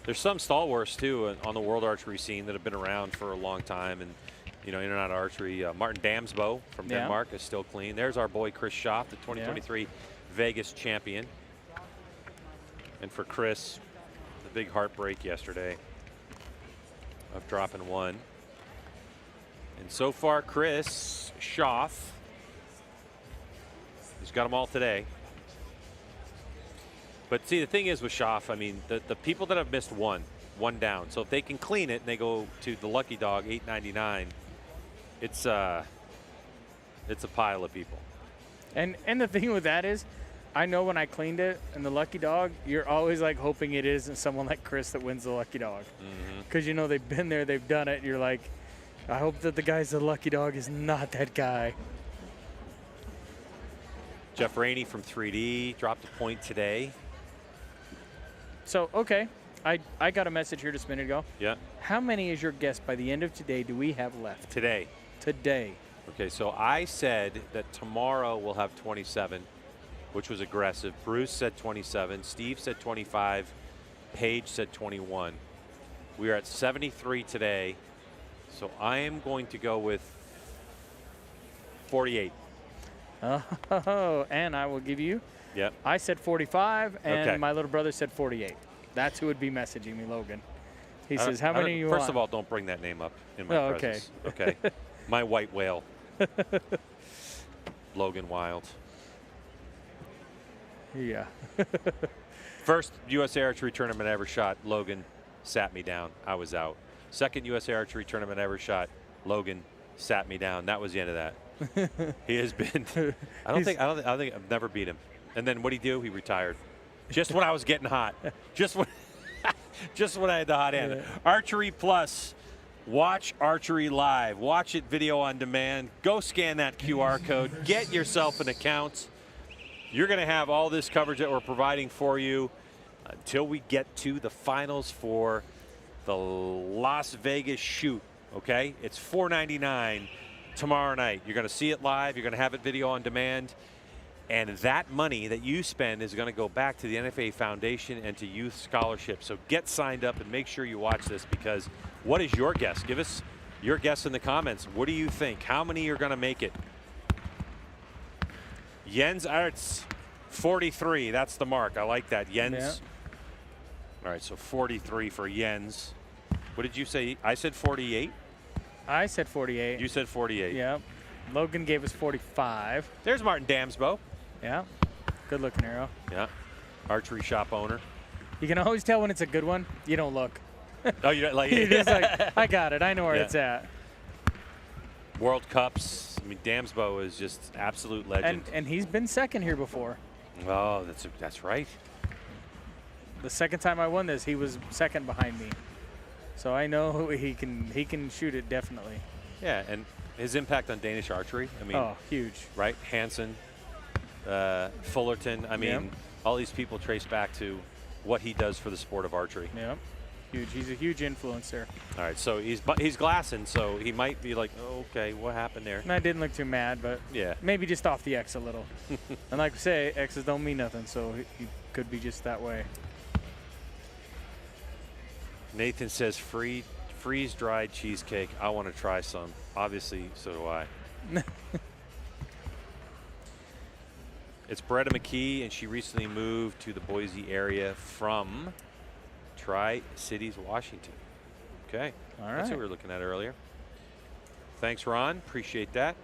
There's some stalwarts too on the world archery scene that have been around for a long time, and in and out of archery. Martin Damsbo from Denmark is still clean. There's our boy Chris Schaff, the 2023 Vegas champion. And for Chris, the big heartbreak yesterday of dropping one. And so far, Chris Schaff, he's got them all today. But see, the thing is with Schaff, I mean, the people that have missed one down. So if they can clean it and they go to the lucky dog, $8.99, it's a pile of people. And the thing with that is, I know when I cleaned it and the lucky dog, you're always like hoping it isn't someone like Chris that wins the lucky dog. Because they've been there, they've done it, and you're like, I hope that the guy's the lucky dog is not that guy. Jeff Rainey from 3D dropped a point today. So, okay, I got a message here just a minute ago. Yeah. How many is your guess by the end of today do we have left? Today. Okay, so I said that tomorrow we'll have 27, which was aggressive. Bruce said 27. Steve said 25. Paige said 21. We are at 73 today. So I am going to go with 48. Oh, and I will give you. Yep. I said 45, and Okay. my little brother said 48. That's who would be messaging me, Logan. He says, how many you First want? of all, don't bring that name up in my Oh, presence. Okay. My white whale. Logan Wild. Yeah. First USA Archery tournament I ever shot, Logan sat me down. I was out. Second USA Archery tournament I ever shot, Logan sat me down. That was the end of that. He has been. I don't think I've never beat him. And then what did he do? He retired. Just when I was getting hot. Just when I had the hot hand. Yeah. Archery Plus. Watch Archery live. Watch it video on demand. Go scan that QR code. Get yourself an account. You're going to have all this coverage that we're providing for you until we get to the finals for the Las Vegas shoot. Okay? It's $4.99 tomorrow night. You're going to see it live. You're going to have it video on demand. And that money that you spend is going to go back to the NFA Foundation and to youth scholarships. So get signed up and make sure you watch this, because what is your guess? Give us your guess in the comments. What do you think? How many are going to make it? Jens Arts, 43. That's the mark. I like that. Jens. Yeah. All right, so 43 for Jens. What did you say? I said 48. I said 48. You said 48. Yeah. Logan gave us 45. There's Martin Damsbo. Yeah. Good looking arrow. Yeah. Archery shop owner. You can always tell when it's a good one. You don't look. Oh, you don't like You're it? just like, I got it. I know where Yeah. it's at. World Cups. I mean, Damsbo is just absolute legend. And he's been second here before. Oh, that's right. The second time I won this, he was second behind me. So I know he can shoot it definitely. Yeah, and his impact on Danish archery. I mean, Oh, huge. right? Hansen, Fullerton. I mean, Yep. all these people trace back to what he does for the sport of archery. Yeah. Huge. He's a huge influence there. All right, so he's glassing, so he might be like, oh, okay, what happened there? And I didn't look too mad, but Yeah. maybe just off the X a little. And like I say, X's don't mean nothing, so he could be just that way. Nathan says freeze-dried cheesecake. I want to try some. Obviously, so do I. It's Beretta McKee, and she recently moved to the Boise area from Tri-Cities, Washington. Okay. All That's right. what we were looking at earlier. Thanks, Ron. Appreciate that.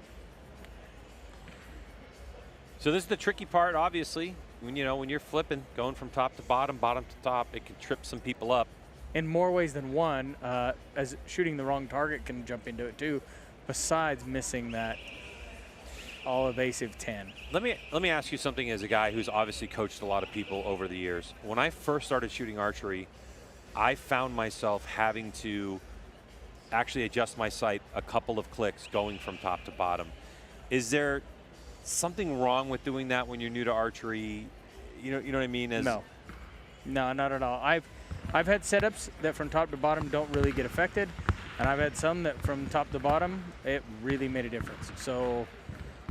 So this is the tricky part, obviously. When you're flipping, going from top to bottom to top, it can trip some people up. In more ways than one, as shooting the wrong target can jump into it too. besides missing that all evasive 10. Let me ask you something as a guy who's obviously coached a lot of people over the years. When I first started shooting archery, I found myself having to actually adjust my sight a couple of clicks going from top to bottom. Is there something wrong with doing that when you're new to archery? You know what I mean? No, not at all. I've had setups that from top to bottom don't really get affected, and I've had some that from top to bottom it really made a difference. So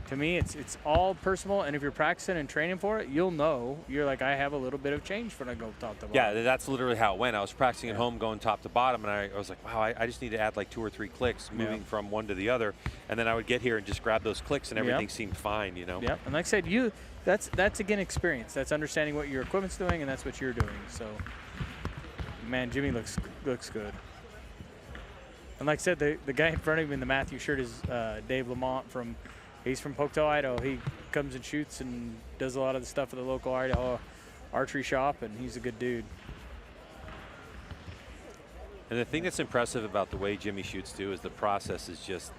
to me, it's all personal, and if you're practicing and training for it, you'll know. You're like, I have a little bit of change when I go top to bottom. Yeah, that's literally how it went. I was practicing at home going top to bottom, and I was like, wow, I just need to add like 2 or 3 clicks moving from one to the other, and then I would get here and just grab those clicks, and everything seemed fine, you know? Yeah, and like I said, that's again experience. That's understanding what your equipment's doing, and that's what you're doing. So, man, Jimmy looks good. And like I said, the guy in front of him in the Matthew shirt is Dave Lamont he's from Pocatello, Idaho. He comes and shoots and does a lot of the stuff at the local Idaho archery shop, and he's a good dude. And the thing that's impressive about the way Jimmy shoots too is the process is just,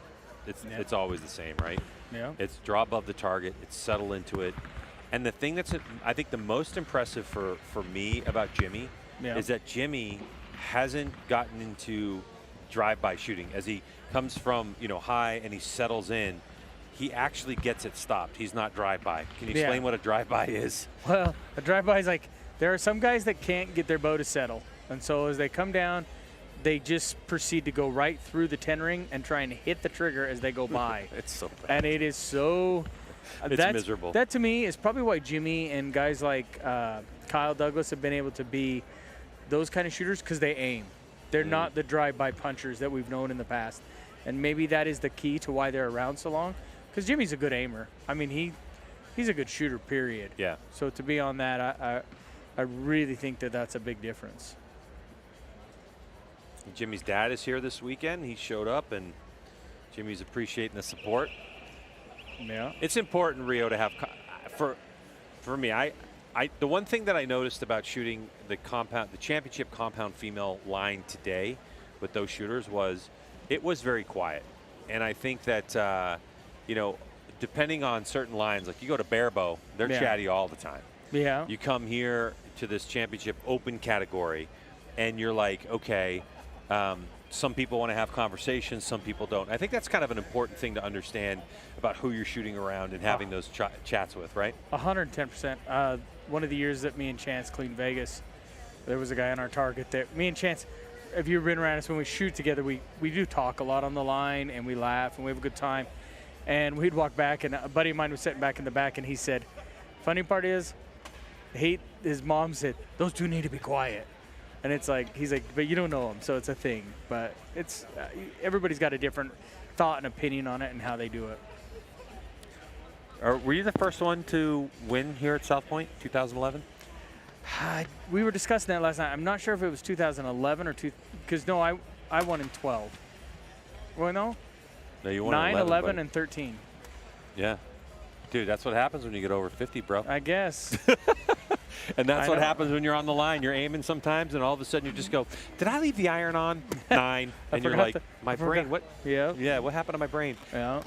it's always the same, right? Yeah. It's draw above the target, it's settle into it. And the thing that's, I think the most impressive for me about Jimmy is that Jimmy hasn't gotten into drive-by shooting. As he comes from, high and he settles in, he actually gets it stopped. He's not drive-by. Can you explain what a drive-by is? Well, a drive-by is like, there are some guys that can't get their bow to settle. And so as they come down, they just proceed to go right through the 10 ring and try and hit the trigger as they go by. It's so bad. And it is so... It's miserable. That to me is probably why Jimmy and guys like Kyle Douglas have been able to be those kind of shooters, because they aim. They're not the drive-by punchers that we've known in the past. And maybe that is the key to why they're around so long. Because Jimmy's a good aimer. I mean, he's a good shooter, period. Yeah. So to be on that, I really think that's a big difference. Jimmy's dad is here this weekend. He showed up, and Jimmy's appreciating the support. Yeah. It's important, Rio, to have for me. The one thing that I noticed about shooting the championship compound female line today with those shooters was it was very quiet, and I think that depending on certain lines, like you go to barebow, they're chatty all the time. Yeah. You come here to this championship open category, and you're like, okay. Some people want to have conversations, some people don't. I think that's kind of an important thing to understand about who you're shooting around and having those chats with, right? 110%. One of the years that me and Chance cleaned Vegas, there was a guy on our target that me and Chance, if you've been around us, when we shoot together, we do talk a lot on the line, and we laugh, and we have a good time. And we'd walk back, and a buddy of mine was sitting back in the back, and he said, funny part is, his mom said, those two need to be quiet. And it's like, he's like, but you don't know them, so it's a thing. But it's everybody's got a different thought and opinion on it and how they do it. Were you the first one to win here at South Point, 2011? We were discussing that last night. I'm not sure if it was 2011 or because no, I won in 12. Well, no. No, you won 9, 11, but and 13. Yeah. Dude, that's what happens when you get over 50, bro. I guess. And that's what happens when you're on the line. You're aiming sometimes, and all of a sudden you just go, did I leave the iron on? 9. And you're like, my brain, what? Yeah, what happened to my brain? Yeah.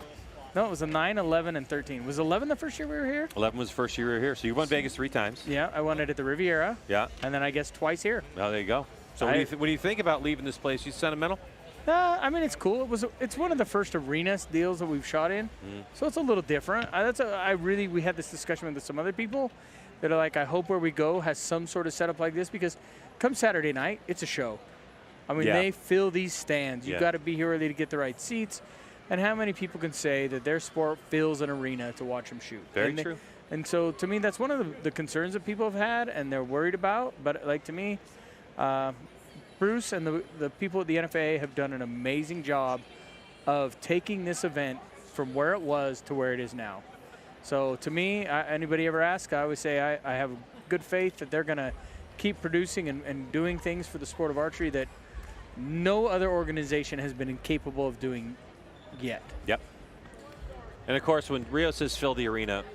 No, it was a 9, 11, and 13. Was 11 the first year we were here? 11 was the first year we were here. So you won Vegas 3 times. Yeah, I won it at the Riviera. Yeah. And then I guess twice here. Well, there you go. So when do you think about leaving this place? You sentimental? I mean, it's cool. It's one of the first arena deals that we've shot in, so it's a little different. We had this discussion with some other people that are like, I hope where we go has some sort of setup like this, because come Saturday night, it's a show. I mean, they fill these stands. You've got to be here early to get the right seats. And how many people can say that their sport fills an arena to watch them shoot? Very true. And so, to me, that's one of the concerns that people have had and they're worried about. But, like, to me, Bruce and the people at the NFA have done an amazing job of taking this event from where it was to where it is now. So to me, anybody ever ask, I always say I have good faith that they're going to keep producing and doing things for the sport of archery that no other organization has been incapable of doing yet. Yep. And of course, when Rio says fill the arena,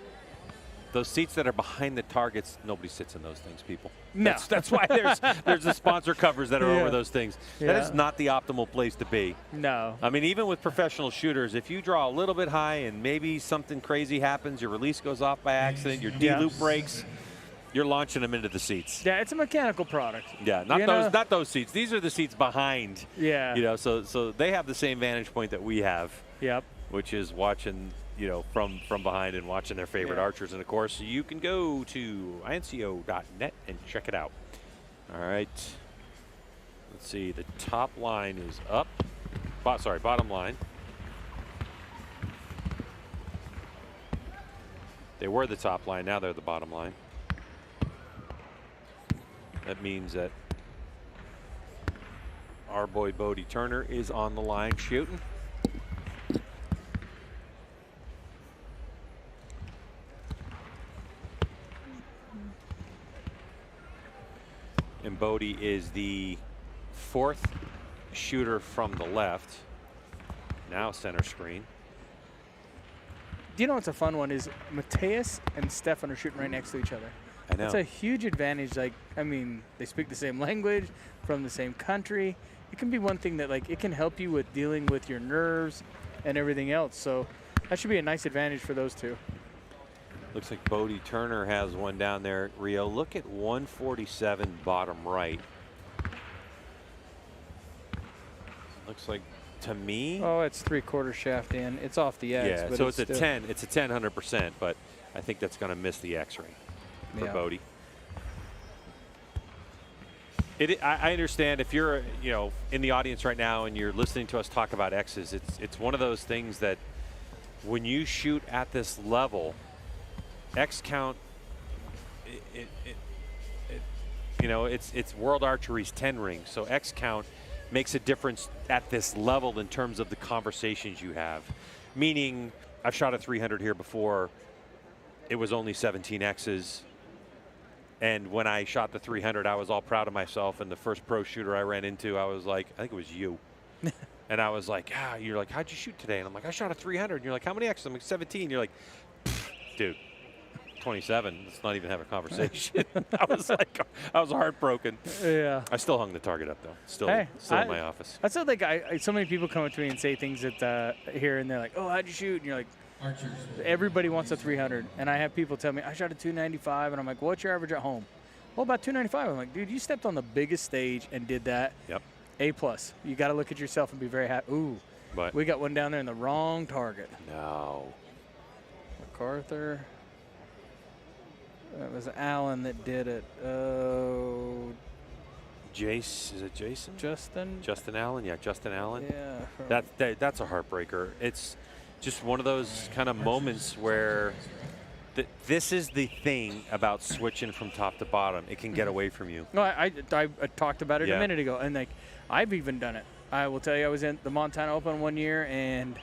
Those seats that are behind the targets, nobody sits in those things, people. No. That's why there's the sponsor covers that are over those things. That Yeah. is not the optimal place to be. No. I mean, even with professional shooters, if you draw a little bit high and maybe something crazy happens, your release goes off by accident, your D-loop breaks, you're launching them into the seats. Yeah, it's a mechanical product. Yeah, not those seats. These are the seats behind. Yeah. You know, so they have the same vantage point that we have. Yep. Which is watching, you know, from behind and watching their favorite archers. And of course, you can go to inco.net and check it out. All right. Let's see. The top line is up. Bottom line. They were the top line. Now they're the bottom line. That means that our boy Bodie Turner is on the line shooting. And Bodie is the 4th shooter from the left. Now center screen. Do you know what's a fun one is Mateus and Stefan are shooting right next to each other. I know. It's a huge advantage. Like, I mean, they speak the same language, from the same country. It can be one thing that, like, it can help you with dealing with your nerves and everything else. So that should be a nice advantage for those two. Looks like Bodie Turner has one down there. Rio, look at 147 bottom right. Looks like, to me. Oh, it's 3/4 shaft in. It's off the X. Yeah, but so it's a still 10. It's a 10, 100%, but I think that's going to miss the X-ray for Bodie. I understand if you're, you know, in the audience right now and you're listening to us talk about X's, it's one of those things that when you shoot at this level, X count, you know, it's World Archery's 10 ring, so X count makes a difference at this level in terms of the conversations you have. Meaning, I've shot a 300 here before, it was only 17 X's, and when I shot the 300, I was all proud of myself, and the first pro shooter I ran into, I was like, I think it was you. And I was like, you're like, how'd you shoot today? And I'm like, I shot a 300. And you're like, how many X's? I'm like, 17. You're like, dude. 27. Let's not even have a conversation. I was heartbroken. Yeah. I still hung the target up though. Still in my office. I still think so many people come up to me and say things that here and they're like, oh, how'd you shoot? And you're like, everybody wants a 300. And I have people tell me, I shot a 295. And I'm like, what's your average at home? Well, about 295. I'm like, dude, you stepped on the biggest stage and did that. Yep. A+. You got to look at yourself and be very happy. Ooh, but we got one down there in the wrong target. No. MacArthur. That was Alan that did it. Oh. Jace, is it Jason? Justin Allen, yeah, Justin Allen. Yeah. That's a heartbreaker. It's just one of those kind of moments where this is the thing about switching from top to bottom. It can get away from you. No, I talked about it a minute ago, and like I've even done it. I will tell you, I was in the Montana Open one year, and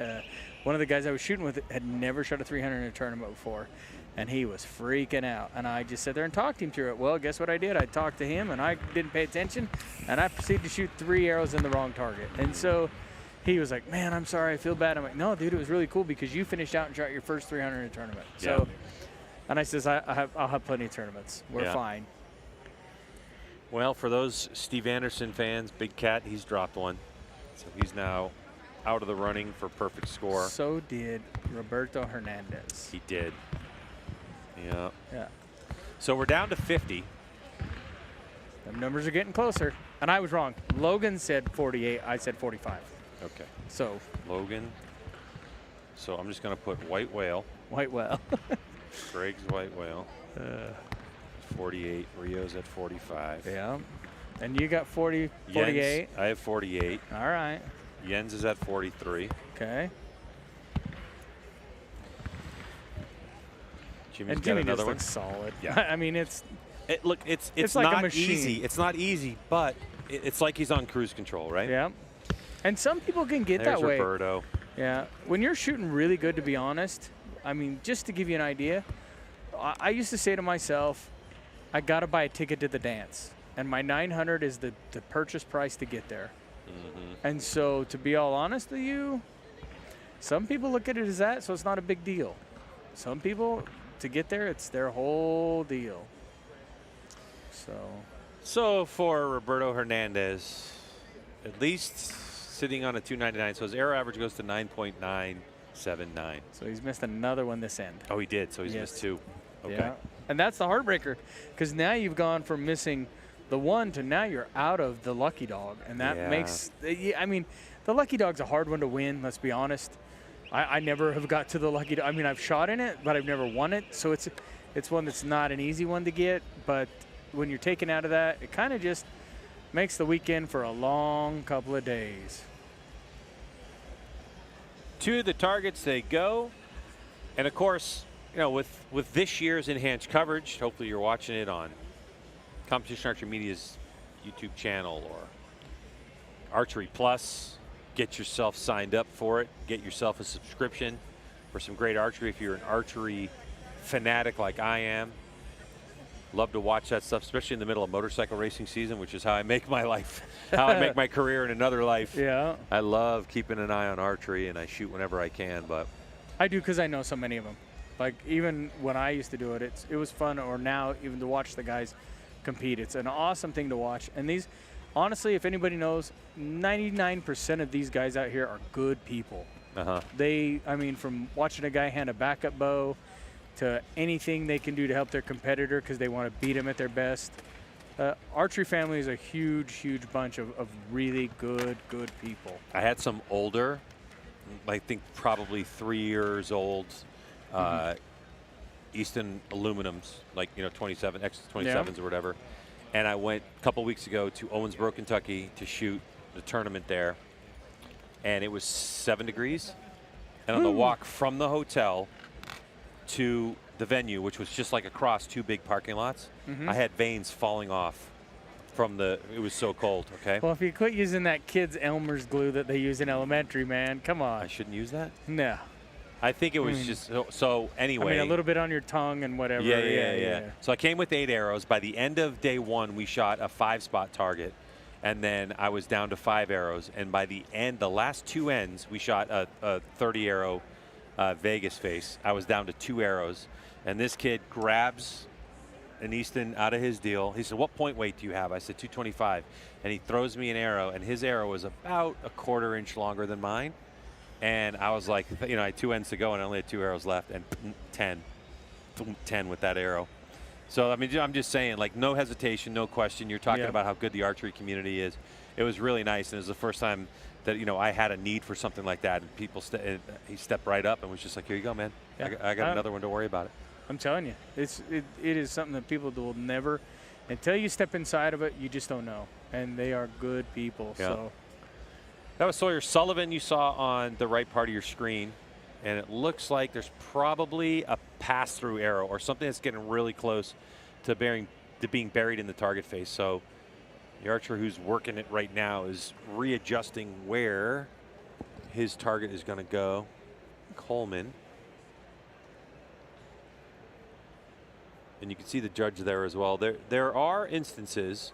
one of the guys I was shooting with had never shot a 300 in a tournament before. And he was freaking out. And I just sat there and talked him through it. Well, guess what I did? I talked to him, and I didn't pay attention. And I proceeded to shoot 3 arrows in the wrong target. And so he was like, man, I'm sorry. I feel bad. I'm like, no, dude, it was really cool because you finished out and shot your first 300 in a tournament. So, and I says, I'll have plenty of tournaments. We're fine. Well, for those Steve Anderson fans, Big Cat, he's dropped one. So he's now out of the running for perfect score. So did Roberto Hernandez. He did. Yeah. Yeah. So we're down to 50. The numbers are getting closer. And I was wrong. Logan said 48. I said 45. Okay. So. Logan. So I'm just going to put White Whale. White Whale. Greg's White Whale. 48. Rio's at 45. Yeah. And you got 48. Jens, I have 48. All right. Jens is at 43. Okay. Jimmy's and got Jimmy another just one. looks solid. Yeah. I mean, it's like not easy. It's not easy, but it's like he's on cruise control, right? Yeah. And some people can get There's that way. Roberto. Yeah. When you're shooting really good, to be honest, I mean, just to give you an idea, I used to say to myself, I got to buy a ticket to the dance. And my 900 is the purchase price to get there. Mm-hmm. And so, to be all honest with you, some people look at it as that, so it's not a big deal. Some people to get there, it's their whole deal. So for Roberto Hernandez, at least sitting on a 299, so his arrow average goes to 9.979. So he's missed another one this end. Oh, he did. So he's missed 2. Okay. Yeah. And that's the heartbreaker, because now you've gone from missing the 1 to now you're out of the lucky dog, and that makes. I mean, the lucky dog's a hard one to win. Let's be honest. I never have got to the lucky dog. I mean, I've shot in it, but I've never won it. So it's one that's not an easy one to get. But when you're taken out of that, it kind of just makes the weekend for a long couple of days. To the targets they go, and of course, you know, with this year's enhanced coverage, hopefully you're watching it on Competition Archery Media's YouTube channel or Archery Plus. Get yourself signed up for it. Get yourself a subscription for some great archery if you're an archery fanatic like I am. Love to watch that stuff, especially in the middle of motorcycle racing season, which is how I make my life, how I make my career in another life. Yeah. I love keeping an eye on archery, and I shoot whenever I can. But I do, because I know so many of them. Like, even when I used to do it, it was fun, or now even to watch the guys compete. It's an awesome thing to watch. And these, honestly, if anybody knows, 99% of these guys out here are good people. I mean, from watching a guy hand a backup bow to anything they can do to help their competitor because they want to beat them at their best. Archery family is a huge, huge bunch of really good people. I had some older, I think probably 3 years old, Easton aluminums, like, you know, 27 X27s or whatever. And I went a couple weeks ago to Owensboro, Kentucky to shoot the tournament there. And it was 7 degrees. And on the walk from the hotel to the venue, which was just like across 2 big parking lots, I had veins falling off from it was so cold, okay? Well, if you quit using that kid's Elmer's glue that they use in elementary, man, come on. I shouldn't use that? No. I think it was just, so anyway. I mean, a little bit on your tongue and whatever. Yeah. So I came with 8 arrows. By the end of day 1, we shot a 5-spot target. And then I was down to 5 arrows. And by the end, the last 2 ends, we shot a 30-arrow Vegas face. I was down to 2 arrows. And this kid grabs an Easton out of his deal. He said, "What point weight do you have?" I said, 225. And he throws me an arrow. And his arrow was about a 1/4 inch longer than mine. And I was like, you know, I had 2 ends to go, and I only had 2 arrows left, and 10 with that arrow. So, I mean, I'm just saying, like, no hesitation, no question. You're talking about how good the archery community is. It was really nice, and it was the first time that, you know, I had a need for something like that, and people, he stepped right up and was just like, "Here you go, man. Yeah. I got another one, to worry about it." I'm telling you, it is something that people will never, until you step inside of it, you just don't know. And they are good people. Yeah. So. That was Sawyer Sullivan you saw on the right part of your screen. And it looks like there's probably a pass-through arrow or something that's getting really close to being buried in the target face. So the archer who's working it right now is readjusting where his target is going to go. Coleman. And you can see the judge there as well. There are instances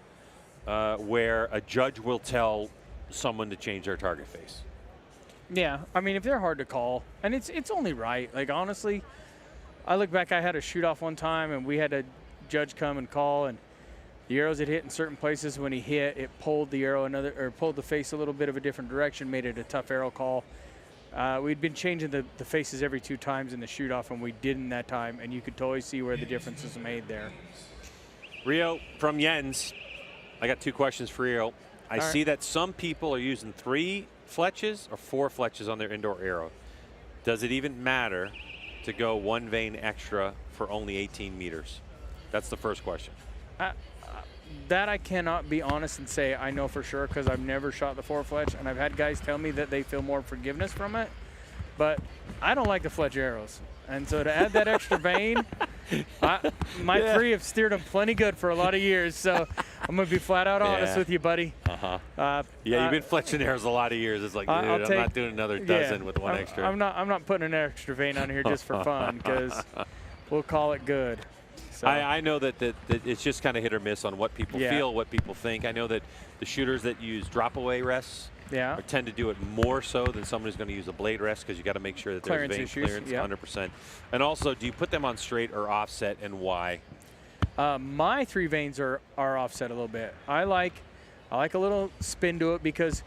where a judge will tell someone to change their target face. Yeah, I mean, if they're hard to call, and it's only right. Like, honestly, I look back, I had a shoot-off one time, and we had a judge come and call, and the arrows had hit in certain places. When he hit, it pulled the arrow pulled the face a little bit of a different direction, made it a tough arrow call. We'd been changing the faces every 2 times in the shoot-off, and we didn't that time, and you could totally see where the difference was made there. Rio, from Jens, I got 2 questions for Rio. I see that some people are using 3 fletches or 4 fletches on their indoor arrow. Does it even matter to go 1 vein extra for only 18 meters? That's the first question. That I cannot be honest and say I know for sure, because I've never shot the 4 fletch, and I've had guys tell me that they feel more forgiveness from it. But I don't like the fletch arrows. And so to add that extra vein, my 3 have steered them plenty good for a lot of years. So I'm going to be flat out honest with you, buddy. Yeah, you've been fletching arrows a lot of years. It's like, dude, I'm not doing another dozen with 1 extra. I'm not putting an extra vein on here just for fun, because we'll call it good. So. I know that it's just kind of hit or miss on what people feel, what people think. I know that the shooters that use drop-away rests Yeah. or tend to do it more so than someone who's going to use a blade rest, because you got to make sure that there's Clearance vein issues, clearance, yeah. 100%. And also, do you put them on straight or offset, and why? My 3 veins are offset a little bit. I like a little spin to it, because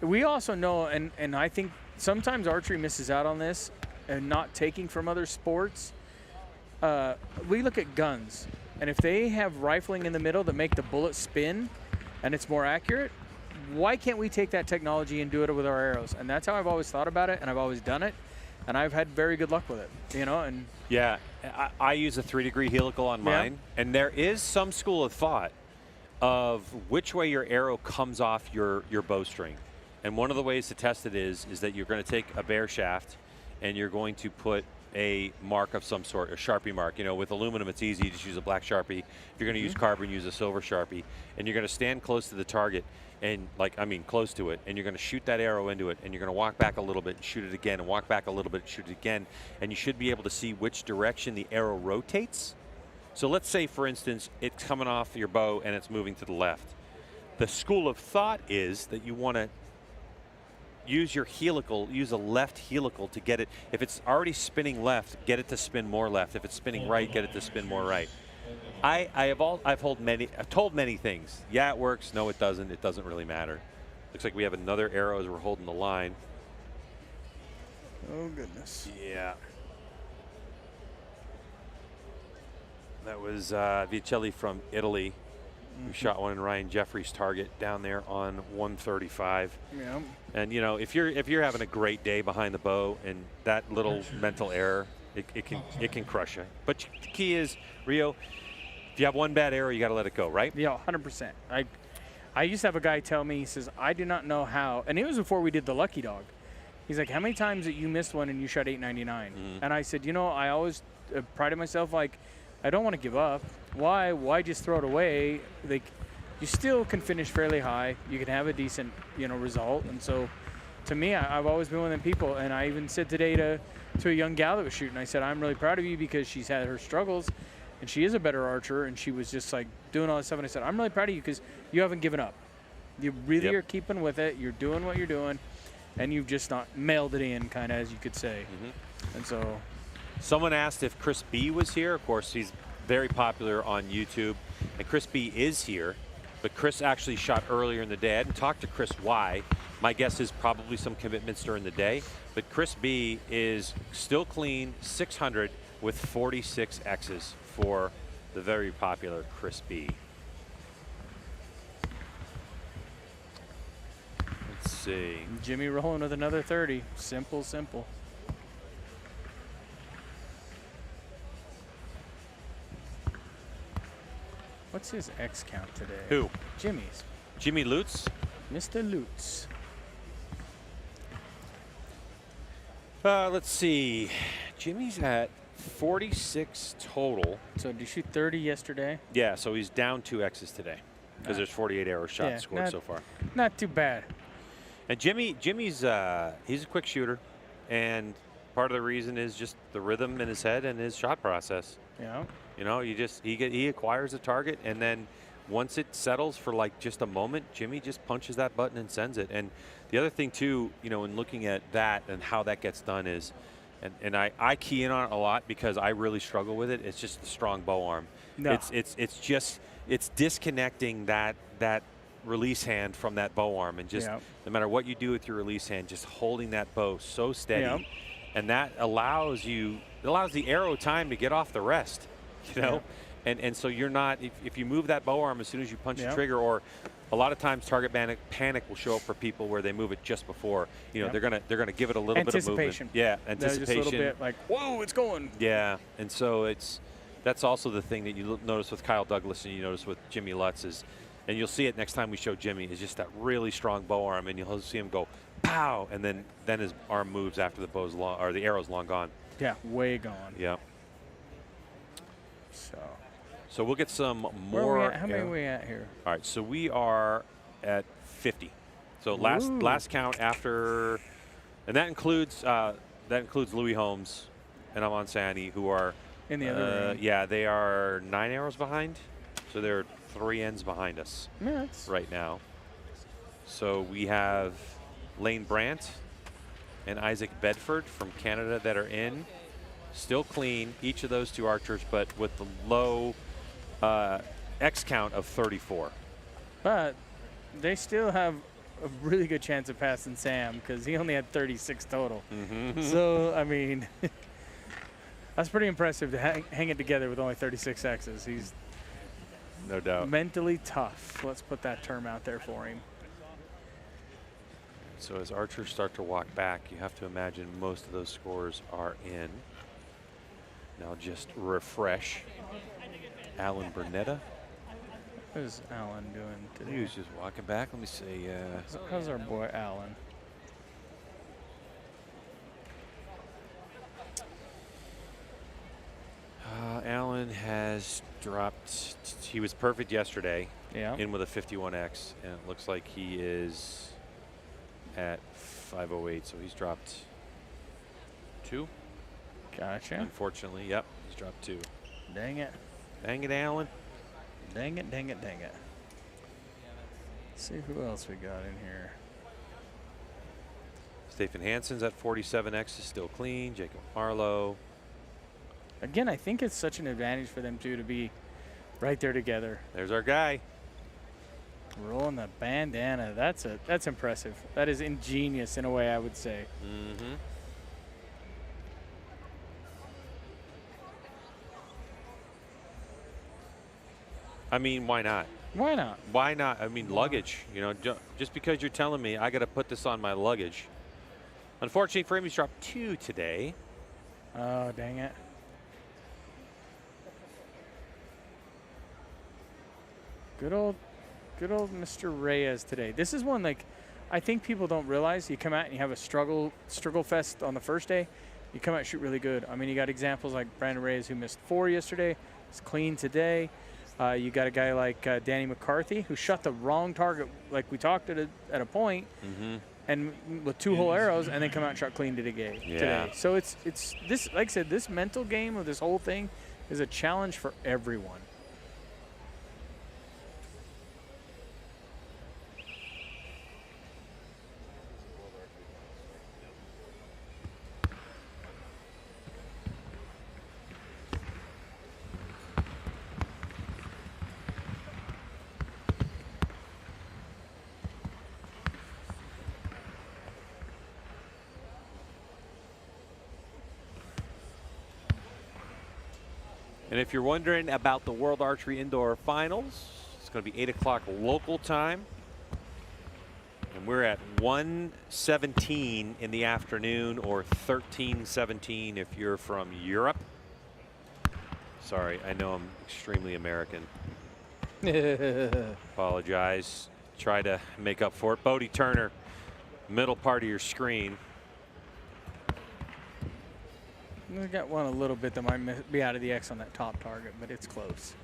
we also know, and I think sometimes archery misses out on this and not taking from other sports. We look at guns, and if they have rifling in the middle that make the bullet spin and it's more accurate, why can't we take that technology and do it with our arrows? And that's how I've always thought about it, and I've always done it, and I've had very good luck with it, you know. And Yeah, I use a 3-degree helical on mine, and there is some school of thought of which way your arrow comes off your bowstring. And one of the ways to test it is that you're going to take a bare shaft and you're going to put a mark of some sort, a Sharpie mark. You know, with aluminum, it's easy. Just use a black Sharpie. If you're going to use carbon, use a silver Sharpie. And you're going to stand close to the target, and close to it, and you're going to shoot that arrow into it, and you're going to walk back a little bit and shoot it again, and walk back a little bit and shoot it again. And you should be able to see which direction the arrow rotates. So let's say, for instance, it's coming off your bow and it's moving to the left. The school of thought is that you want to use your helical, use a left helical to get it. If it's already spinning left, get it to spin more left. If it's spinning right, get it to spin more right. I've told many things. Yeah, it works. No, it doesn't. It doesn't really matter. Looks like we have another arrow as we're holding the line. oh goodness. Yeah. That was Vicelli from Italy, who shot one in Ryan Jeffrey's target down there on 135. Yeah. And you know, if you're having a great day behind the bow, and that little mental error, it can crush you. But the key is, Rio, if you have one bad arrow, you got to let it go, right? Yeah, 100%. I used to have a guy tell me, he says, I do not know how, and it was before we did the Lucky Dog. He's like, how many times that you missed one and you shot 899? And I said, you know, I always prided myself, like, I don't want to give up. Why just throw it away? Like, you still can finish fairly high. You can have a decent, you know, result. And so, to me, I've always been one of them people. And I even said today to a young gal that was shooting, I said, I'm really proud of you, because she's had her struggles, and she is a better archer, and she was just like doing all this stuff. And I said, I'm really proud of you, because you haven't given up. You really are keeping with it. You're doing what you're doing, and you've just not mailed it in, kind of, as you could say. And so, someone asked if Chris B was here. Of course, he's very popular on YouTube, and Chris B is here, but Chris actually shot earlier in the day. I hadn't talked to Chris why. My guess is probably some commitments during the day, but Chris B is still clean, 600 with 46 X's for the very popular Chris B. Let's see. Jimmy rolling with another 30. Simple. What's his X count today? Who? Jimmy's. Jimmy Lutz? Mr. Lutz. Let's see. Jimmy's at 46 total. So did you shoot 30 yesterday? Yeah, so he's down 2 X's today, because there's 48 arrows shot scored so far. Not too bad. And Jimmy's he's a quick shooter, and part of the reason is just the rhythm in his head and his shot process. Yeah. You know, he acquires a target, and then once it settles for like just a moment, Jimmy just punches that button and sends it. And the other thing too, you know, in looking at that and how that gets done is, and I key in on it a lot because I really struggle with it. It's just the strong bow arm. No. It's disconnecting that release hand from that bow arm, and just no matter what you do with your release hand, just holding that bow so steady, and that allows the arrow time to get off the rest. You know, and so you're not, if you move that bow arm as soon as you punch the trigger, or a lot of times target panic will show up for people where they move it just before. You know, they're gonna give it a little bit of movement. Yeah, anticipation. Just a little bit like, whoa, it's going. Yeah, and so that's also the thing that you notice with Kyle Douglas, and you notice with Jimmy Lutz is, and you'll see it next time we show Jimmy, is just that really strong bow arm, and you'll see him go pow, and then his arm moves after the bow's long, or the arrow's long gone. Yeah, way gone. Yeah. So we'll get some more. Where are we at? How many are we at here? All right, so we are at 50. So last count after, and that includes Louis Holmes and Amon Sani, who are in the other room. Yeah, they are 9 arrows behind, so they're 3 ends behind us right now. So we have Lane Brandt and Isaac Bedford from Canada that are in. Still clean, each of those two archers, but with the low X count of 34. But they still have a really good chance of passing Sam because he only had 36 total. So, I mean, that's pretty impressive to hang it together with only 36 X's. He's no doubt mentally tough. Let's put that term out there for him. So as archers start to walk back, you have to imagine most of those scores are in. Now just refresh. Alan Burnetta. How's Alan doing today? He was just walking back. Let me see. How's our boy Alan? Alan has dropped. He was perfect yesterday. Yeah. In with a 51X, and it looks like he is at 508. So he's dropped 2. Gotcha. Unfortunately, yep, he's dropped 2. Dang it. Dang it, Alan. Dang it, dang it, dang it. Let's see who else we got in here. Stephen Hansen's at 47X is still clean. Jacob Marlowe. Again, I think it's such an advantage for them two to be right there together. There's our guy. Rolling the bandana. That's impressive. That is ingenious in a way, I would say. I mean, why not? Why not? Why not? I mean, luggage. You know, just because you're telling me I got to put this on my luggage. Unfortunately for him, he's dropped 2 today. Oh, dang it. Good old Mr. Reyes today. This is one, like, I think people don't realize. You come out and you have a struggle fest on the first day. You come out and shoot really good. I mean, you got examples like Brandon Reyes, who missed 4 yesterday. He's clean today. You got a guy like Danny McCarthy, who shot the wrong target, like we talked at a point, and with 2 whole arrows, and then come out and shot clean today. So it's this, like I said, this mental game of this whole thing is a challenge for everyone. And if you're wondering about the World Archery Indoor Finals, it's going to be 8 o'clock local time. And we're at 1:17 in the afternoon, or 13:17 if you're from Europe. Sorry, I know I'm extremely American. Apologize. Try to make up for it. Bodie Turner, middle part of your screen. We got one a little bit that might be out of the X on that top target, but it's close.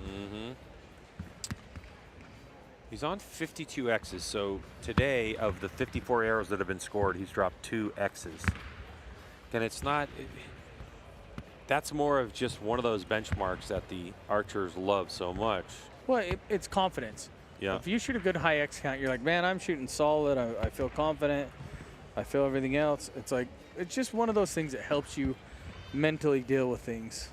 He's on 52 X's, so today of the 54 arrows that have been scored, he's dropped 2 X's. And it's not, that's more of just one of those benchmarks that the archers love so much. Well, it's confidence. Yeah. If you shoot a good high X count, you're like, man, I'm shooting solid. I feel confident. I feel everything else. It's like, it's just one of those things that helps you mentally deal with things.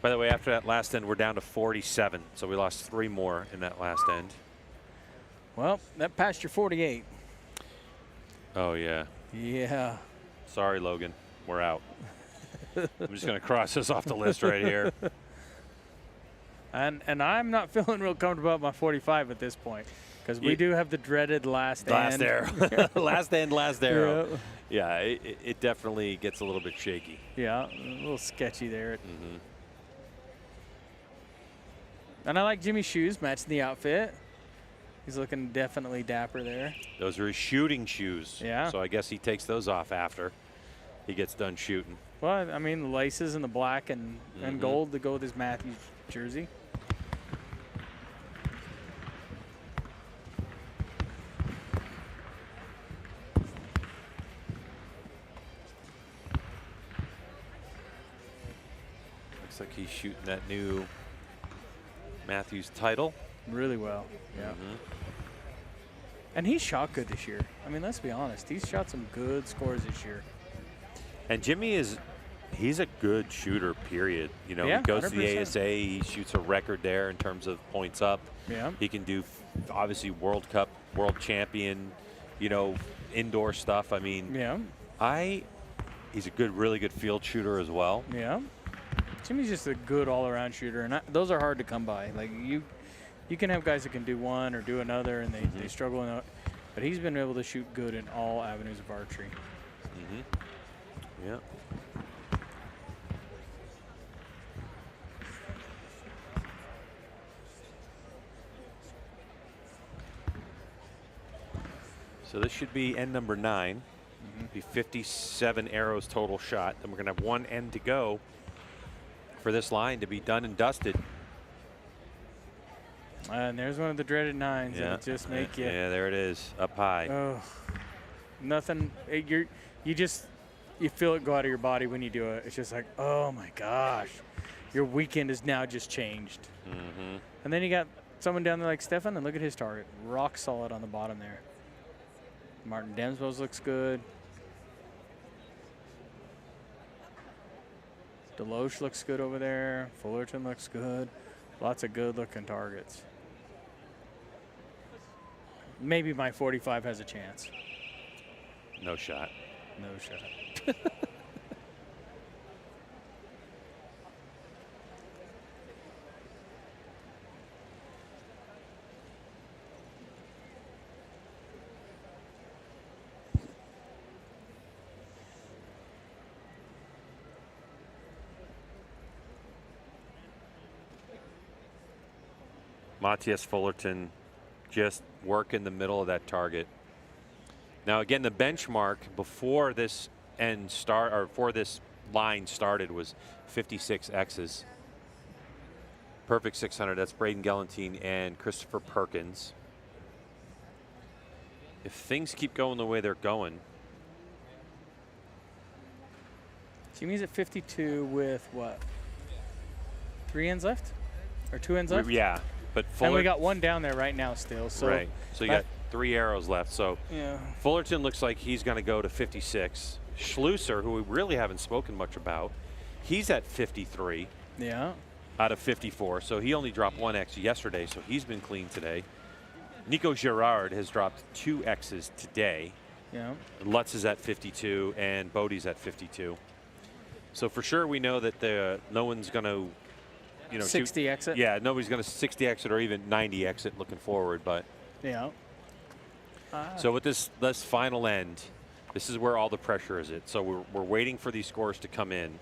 By the way, after that last end, we're down to 47. So we lost 3 more in that last end. Well, that passed your 48. Oh, yeah. Yeah. Sorry, Logan. We're out. I'm just going to cross this off the list right here. And I'm not feeling real comfortable about my 45 at this point, because we do have the dreaded last end. Arrow. Last end, last arrow. Yeah. Yeah, it definitely gets a little bit shaky. Yeah, a little sketchy there. And I like Jimmy's shoes, matching the outfit. He's looking definitely dapper there. Those are his shooting shoes. Yeah. So I guess he takes those off after he gets done shooting. Well, I mean, the laces and the black and gold to go with his Matthews jersey. he's shooting that new Matthews title. Really well. Yeah. And he's shot good this year. I mean, let's be honest. He's shot some good scores this year. And Jimmy he's a good shooter, period. You know, Yeah, he goes 100%. to the ASA, he shoots a record there in terms of points up. Yeah. He can do, obviously, World Cup, world champion, you know, indoor stuff. I mean, Yeah. he's a really good field shooter as well. Yeah. Jimmy's just a good all-around shooter, and those are hard to come by. Like, you can have guys that can do one or do another, and they struggle in that. But he's been able to shoot good in all avenues of archery. Yeah. So this should be end number 9. Be 57 arrows total shot. Then we're going to have one end to go for this line to be done and dusted. And there's one of the dreaded 9s that just make you. Yeah, there it is, up high. Oh, nothing. You feel it go out of your body when you do it. It's just like, oh my gosh, your weekend is now just changed. And then you got someone down there like Stefan, and look at his target, rock solid on the bottom there. Martin Demsbos looks good. Deloche looks good over there. Fullerton looks good. Lots of good-looking targets. Maybe my 45 has a chance. No shot. No shot. Matthias Fullerton just work in the middle of that target. Now again, the benchmark before this before this line started was 56 X's. Perfect 600. That's Braden Gelantine and Christopher Perkins. If things keep going the way they're going, Jimmy's at 52 with what? 3 ends left, or 2 ends left? yeah. But And we got one down there right now still. So right. So you got 3 arrows left. So yeah. Fullerton looks like he's going to go to 56. Schlusser, who we really haven't spoken much about, he's at 53 Yeah. out of 54. So he only dropped 1 X yesterday, so he's been clean today. Nico Girard has dropped 2 X's today. Yeah. Lutz is at 52 and Bodie's at 52. So for sure we know that no one's going to 60 exit. Yeah, nobody's going to 60 exit or even 90 exit looking forward, but Yeah. so with this final end, this is where all the pressure is at. So we're waiting for these scores to come in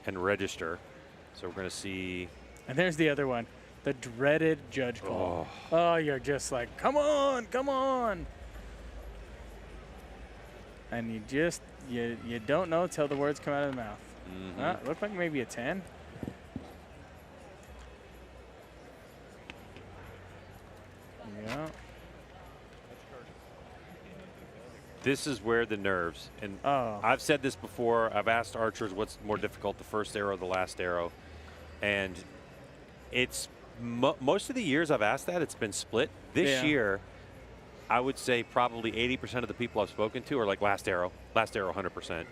and register. So we're going to see. And there's the other one, the dreaded judge call. Oh, you're just like, come on, come on. And you don't know till the words come out of the mouth. Looked like maybe a 10. Yeah. This is where the nerves, and Oh. I've said this before, I've asked archers what's more difficult, the first arrow or the last arrow, and it's most of the years I've asked that, it's been split. This year, I would say probably 80% of the people I've spoken to are like last arrow 100%.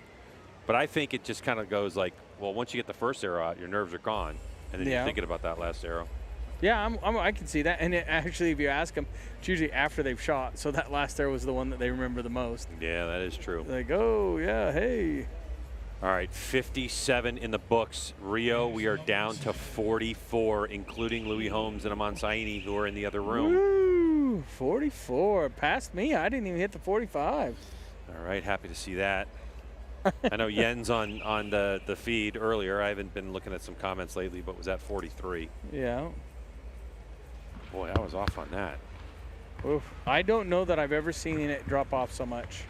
But I think it just kind of goes like, well, once you get the first arrow out, your nerves are gone, and then you're thinking about that last arrow. Yeah, I can see that. And actually, if you ask them, it's usually after they've shot. So that last arrow was the one that they remember the most. Yeah, that is true. Like, oh, yeah, hey. All right, 57 in the books. Rio, we are down to 44, including Louis Holmes and Aman Saini, who are in the other room. Woo, 44. Past me. I didn't even hit the 45. All right, happy to see that. I know Yen's on the feed earlier. I haven't been looking at some comments lately, but was at 43. Yeah. Boy, I was off on that. Oof. I don't know that I've ever seen it drop off so much.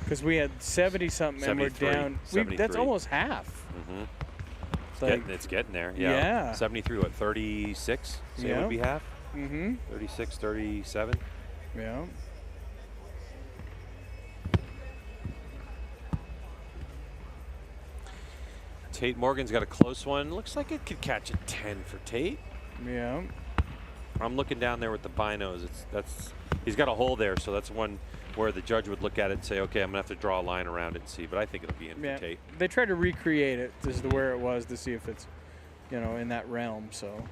Because we had 70-something and we're 73. down. That's almost half. It's getting there. Yeah. Yeah. 73, what, 36? So it would be half? 36, 37. Yeah. Tate Morgan's got a close one. Looks like it could catch a 10 for Tate. Yeah. I'm looking down there with the binos. He's got a hole there, so that's one where the judge would look at it and say, okay, I'm gonna have to draw a line around it and see. But I think it'll be in for Tate. They tried to recreate it just to where it was to see if it's, you know, in that realm. So.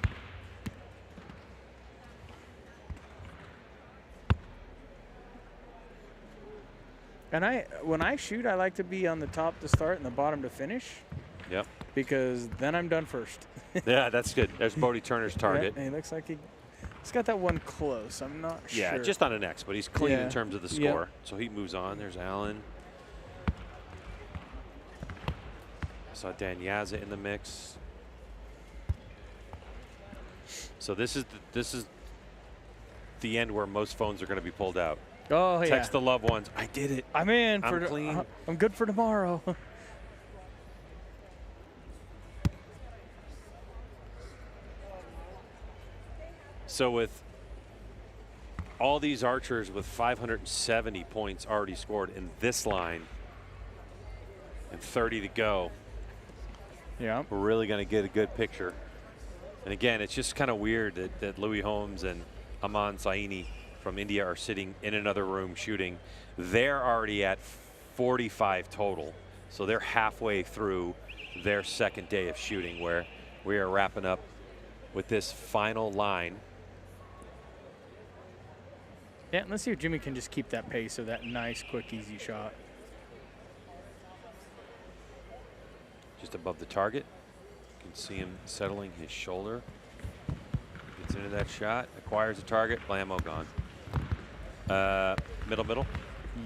And when I shoot, I like to be on the top to start and the bottom to finish. Yep. Because then I'm done first. Yeah, that's good. There's Bodie Turner's target. Yeah, he looks like he's got that one close. I'm not sure. Yeah, just on an X, but he's clean in terms of the score. Yep. So he moves on. There's Allen. Saw Dan Yaza in the mix. So this is the end where most phones are going to be pulled out. Oh, yeah. Text the loved ones. I did it. I'm in. I'm clean. I'm good for tomorrow. So with all these archers with 570 points already scored in this line and 30 to go, yeah, we're really going to get a good picture. And again, it's just kind of weird that Louis Holmes and Aman Saini from India are sitting in another room shooting. They're already at 45 total. So they're halfway through their second day of shooting, where we are wrapping up with this final line. Yeah, let's see if Jimmy can just keep that pace of that nice, quick, easy shot. Just above the target. You can see him settling his shoulder. Gets into that shot, acquires a target, blammo, gone. Middle.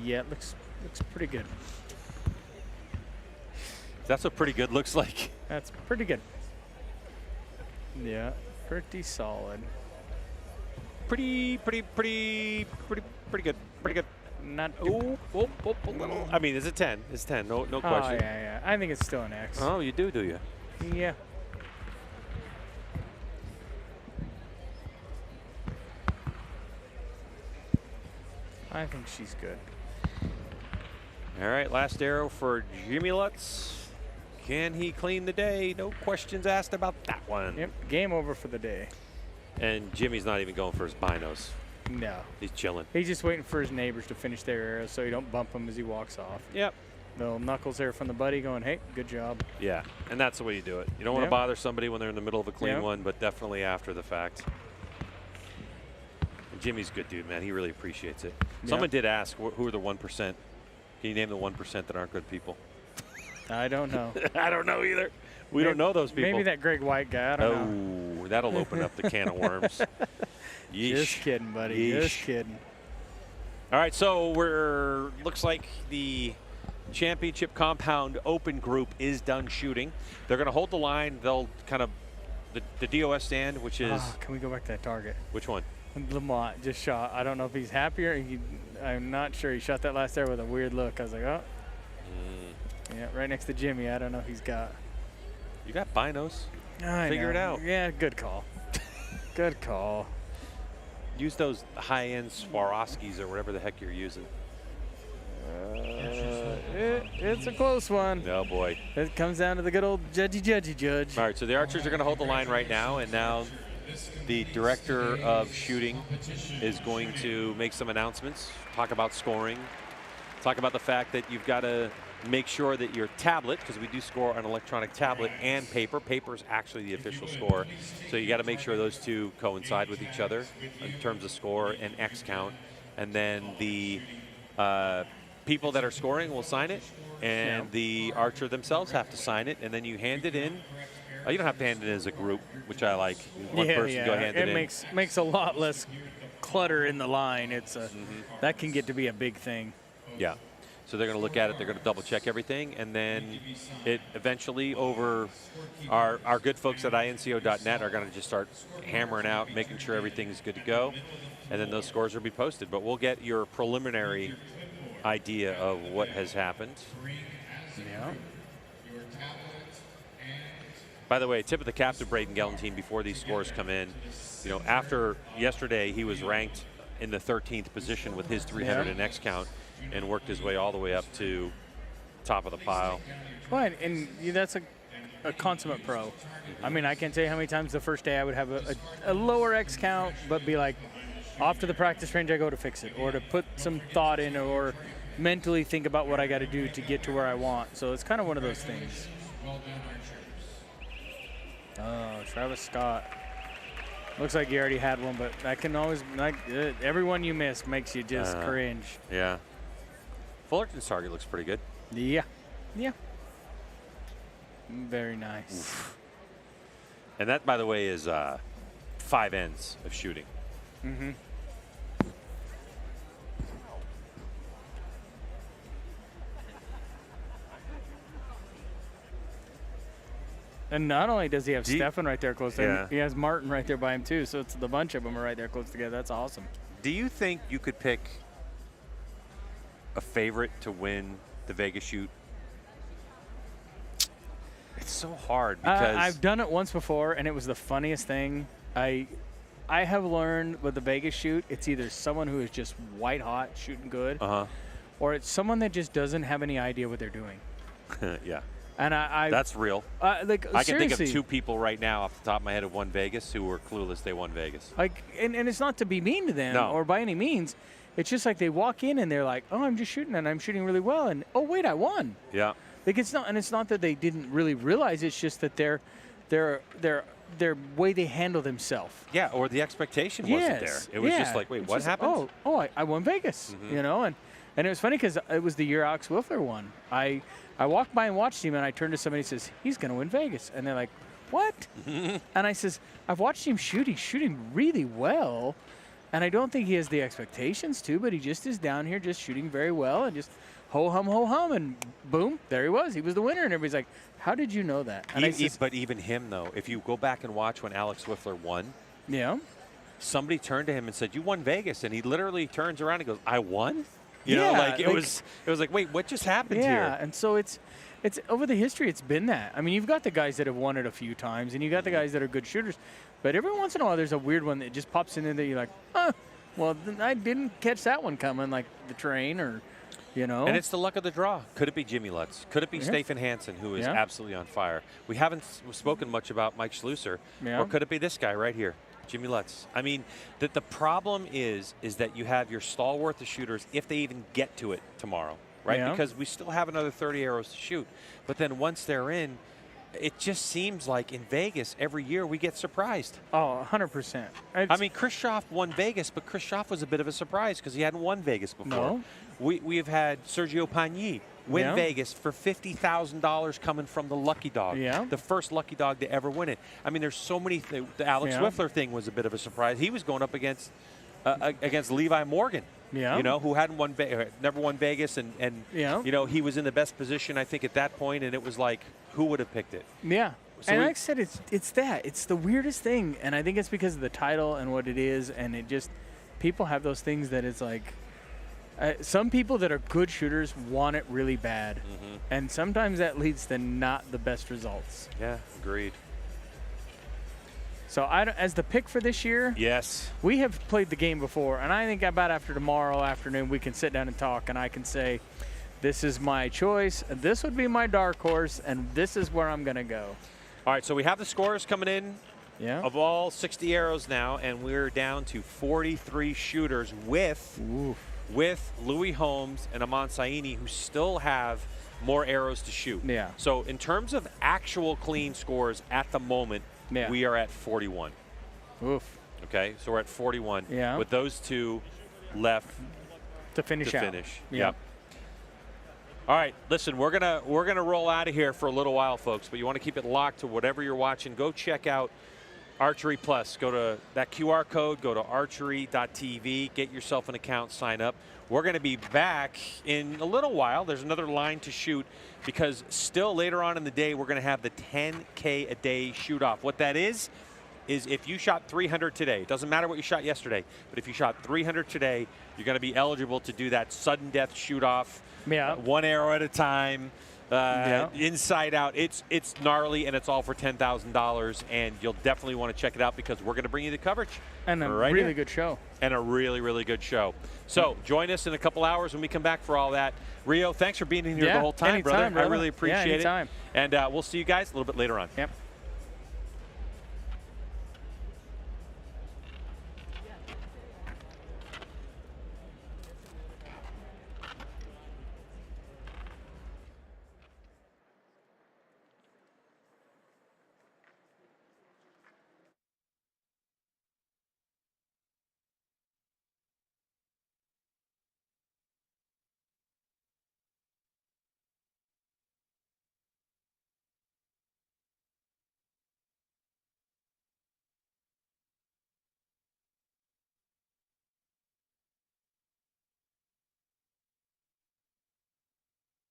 Yeah, it looks pretty good. That's what pretty good looks like. That's pretty good. Yeah, pretty solid. Pretty good. Pretty good. Not. Oh, little. I mean, it's a 10. It's 10. No Oh, question. yeah. I think it's still an X. Oh, you do you? Yeah. I think she's good. All right, last arrow for Jimmy Lutz. Can he clean the day? No questions asked about that one. Yep, game over for the day. And Jimmy's not even going for his binos. No. He's chilling. He's just waiting for his neighbors to finish their arrows so you don't bump him as he walks off. Yep. Little knuckles there from the buddy going, hey, good job. Yeah, and that's the way you do it. You don't want to bother somebody when they're in the middle of a clean one, but definitely after the fact. And Jimmy's a good dude, man. He really appreciates it. Someone did ask, who are the 1%? Can you name the 1% that aren't good people? I don't know. I don't know either. We don't know those people. Maybe that Greg White guy. I don't know. That'll open up the can of worms. Yeesh. Just kidding, buddy. Yeesh. Just kidding. All right, so looks like the Championship Compound Open group is done shooting. They're going to hold the line. They'll kind of the DOS stand, which is. Can we go back to that target? Which one? Lamont just shot. I don't know if he's happy or I'm not sure. He shot that last there with a weird look. I was like, oh. Yeah, right next to Jimmy. I don't know if he's got. You got binos. Figure it out. Yeah, good call. Good call. Use those high-end Swarovskis or whatever the heck you're using. It's a close one. Oh, boy. It comes down to the good old judgy judge. All right, so the archers are going to hold the line right now, and now the director of shooting is going to make some announcements, talk about scoring, talk about the fact that you've got to make sure that your tablet, because we do score on electronic tablet and paper. Paper is actually the official score. So you got to make sure those two coincide with each other in terms of score and X count. And then the people that are scoring will sign it, and the archer themselves have to sign it, and then you hand it in. You don't have to hand it in as a group, which I like. One person go hand it in. It makes a lot less clutter in the line. It's that can get to be a big thing. Yeah. So they're going to look at it. They're going to double check everything, and then it eventually over our good folks at inco.net are going to just start hammering out, making sure everything's good to go, and then those scores will be posted. But we'll get your preliminary idea of what has happened. Yeah. By the way, tip of the cap to Braden Galantine before these scores come in. You know, after yesterday, he was ranked in the 13th position with his 300 in X count, and worked his way all the way up to top of the pile. Well, and that's a consummate pro. I mean, I can't tell you how many times the first day I would have a lower X count, but be like, off to the practice range I go to fix it, or to put some thought in, or mentally think about what I got to do to get to where I want. So it's kind of one of those things. Oh, Travis Scott. Looks like you already had one, but that can always, like, every one you miss makes you just cringe. Yeah. Fullerton's target looks pretty good. Yeah. Yeah. Very nice. Oof. And that, by the way, is 5 ends of shooting. Mm-hmm. And not only does he have Stefan right there close to him, he has Martin right there by him too. So it's the bunch of them are right there close together. That's awesome. Do you think you could pick a favorite to win the Vegas shoot? It's so hard because I've done it once before, and it was the funniest thing. I have learned with the Vegas shoot, it's either someone who is just white hot shooting good, or it's someone that just doesn't have any idea what they're doing. Yeah. And that's real. Like, I can think seriously. of 2 people right now off the top of my head who won Vegas who were clueless they won Vegas. Like, and it's not to be mean to them or by any means. It's just like they walk in and they're like, "Oh, I'm just shooting and I'm shooting really well." And oh, wait, I won. Yeah. Like it's not that they didn't really realize. It's just that their way they handle themselves. Yeah, or the expectation wasn't there. It was just like, wait, what happened? I won Vegas. You know, and it was funny because it was the year Alex Wiffler won. I walked by and watched him, and I turned to somebody and says, "He's going to win Vegas," and they're like, "What?" And I says, "I've watched him shoot. He's shooting really well, and I don't think he has the expectations to, but he just is down here just shooting very well and just ho hum, and boom, there he was. He was the winner." And everybody's like, "How did you know that?" And But even him, though, if you go back and watch when Alex Wiffler won, somebody turned to him and said, "You won Vegas," and he literally turns around and goes, "I won?" You know, like it was like, wait, what just happened here? Yeah, and so it's over the history, it's been that. I mean, you've got the guys that have won it a few times, and you've got the guys that are good shooters, but every once in a while there's a weird one that just pops in there that you're like, well, I didn't catch that one coming, like the train or, you know. And it's the luck of the draw. Could it be Jimmy Lutz? Could it be Stefan Hansen, who is absolutely on fire? We haven't spoken much about Mike Schlusser, or could it be this guy right here? Jimmy Lutz. I mean, the problem is that you have your stalwart of shooters, if they even get to it tomorrow, right? Because we still have another 30 arrows to shoot. But then once they're in, it just seems like in Vegas, every year we get surprised. Oh, 100%. I mean, Chris Schaff won Vegas, but Chris Schaff was a bit of a surprise because he hadn't won Vegas before. No. We've had Sergio Pagny win Vegas for $50,000 coming from the lucky dog. Yeah. The first lucky dog to ever win it. I mean, there's so many. The Alex Wiffler thing was a bit of a surprise. He was going up against Levi Morgan. You know, who hadn't won, never won Vegas, and you know, he was in the best position I think at that point, and it was like, who would have picked it? Yeah. So and like I said, it's the weirdest thing, and I think it's because of the title and what it is, and it just people have those things that it's like. Some people that are good shooters want it really bad, and sometimes that leads to not the best results. Yeah, agreed. So as the pick for this year, we have played the game before, and I think about after tomorrow afternoon we can sit down and talk, and I can say, this is my choice, and this would be my dark horse, and this is where I'm going to go. All right, so we have the scores coming in of all 60 arrows now, and we're down to 43 shooters with Louis Holmes and Aman Saini, who still have more arrows to shoot. Yeah. So in terms of actual clean scores at the moment, we are at 41. Oof. Okay, so we're at 41 with those 2 left to finish. Yep. All right, listen, we're gonna roll out of here for a little while, folks, but you want to keep it locked to whatever you're watching. Go check out Archery Plus. Go to that QR code, go to archery.tv, get yourself an account, sign up. We're going to be back in a little while. There's another line to shoot because still later on in the day, we're going to have the 10K a day shoot off. What that is if you shot 300 today, it doesn't matter what you shot yesterday, but if you shot 300 today, you're going to be eligible to do that sudden death shoot off. 1 arrow at a time. inside out. It's gnarly, and it's all for $10,000, and you'll definitely want to check it out because we're going to bring you the coverage. And a really good show. And a really, really good show. So join us in a couple hours when we come back for all that. Rio, thanks for being in here the whole time, anytime, brother. I really appreciate anytime. it. And we'll see you guys a little bit later on. Yep.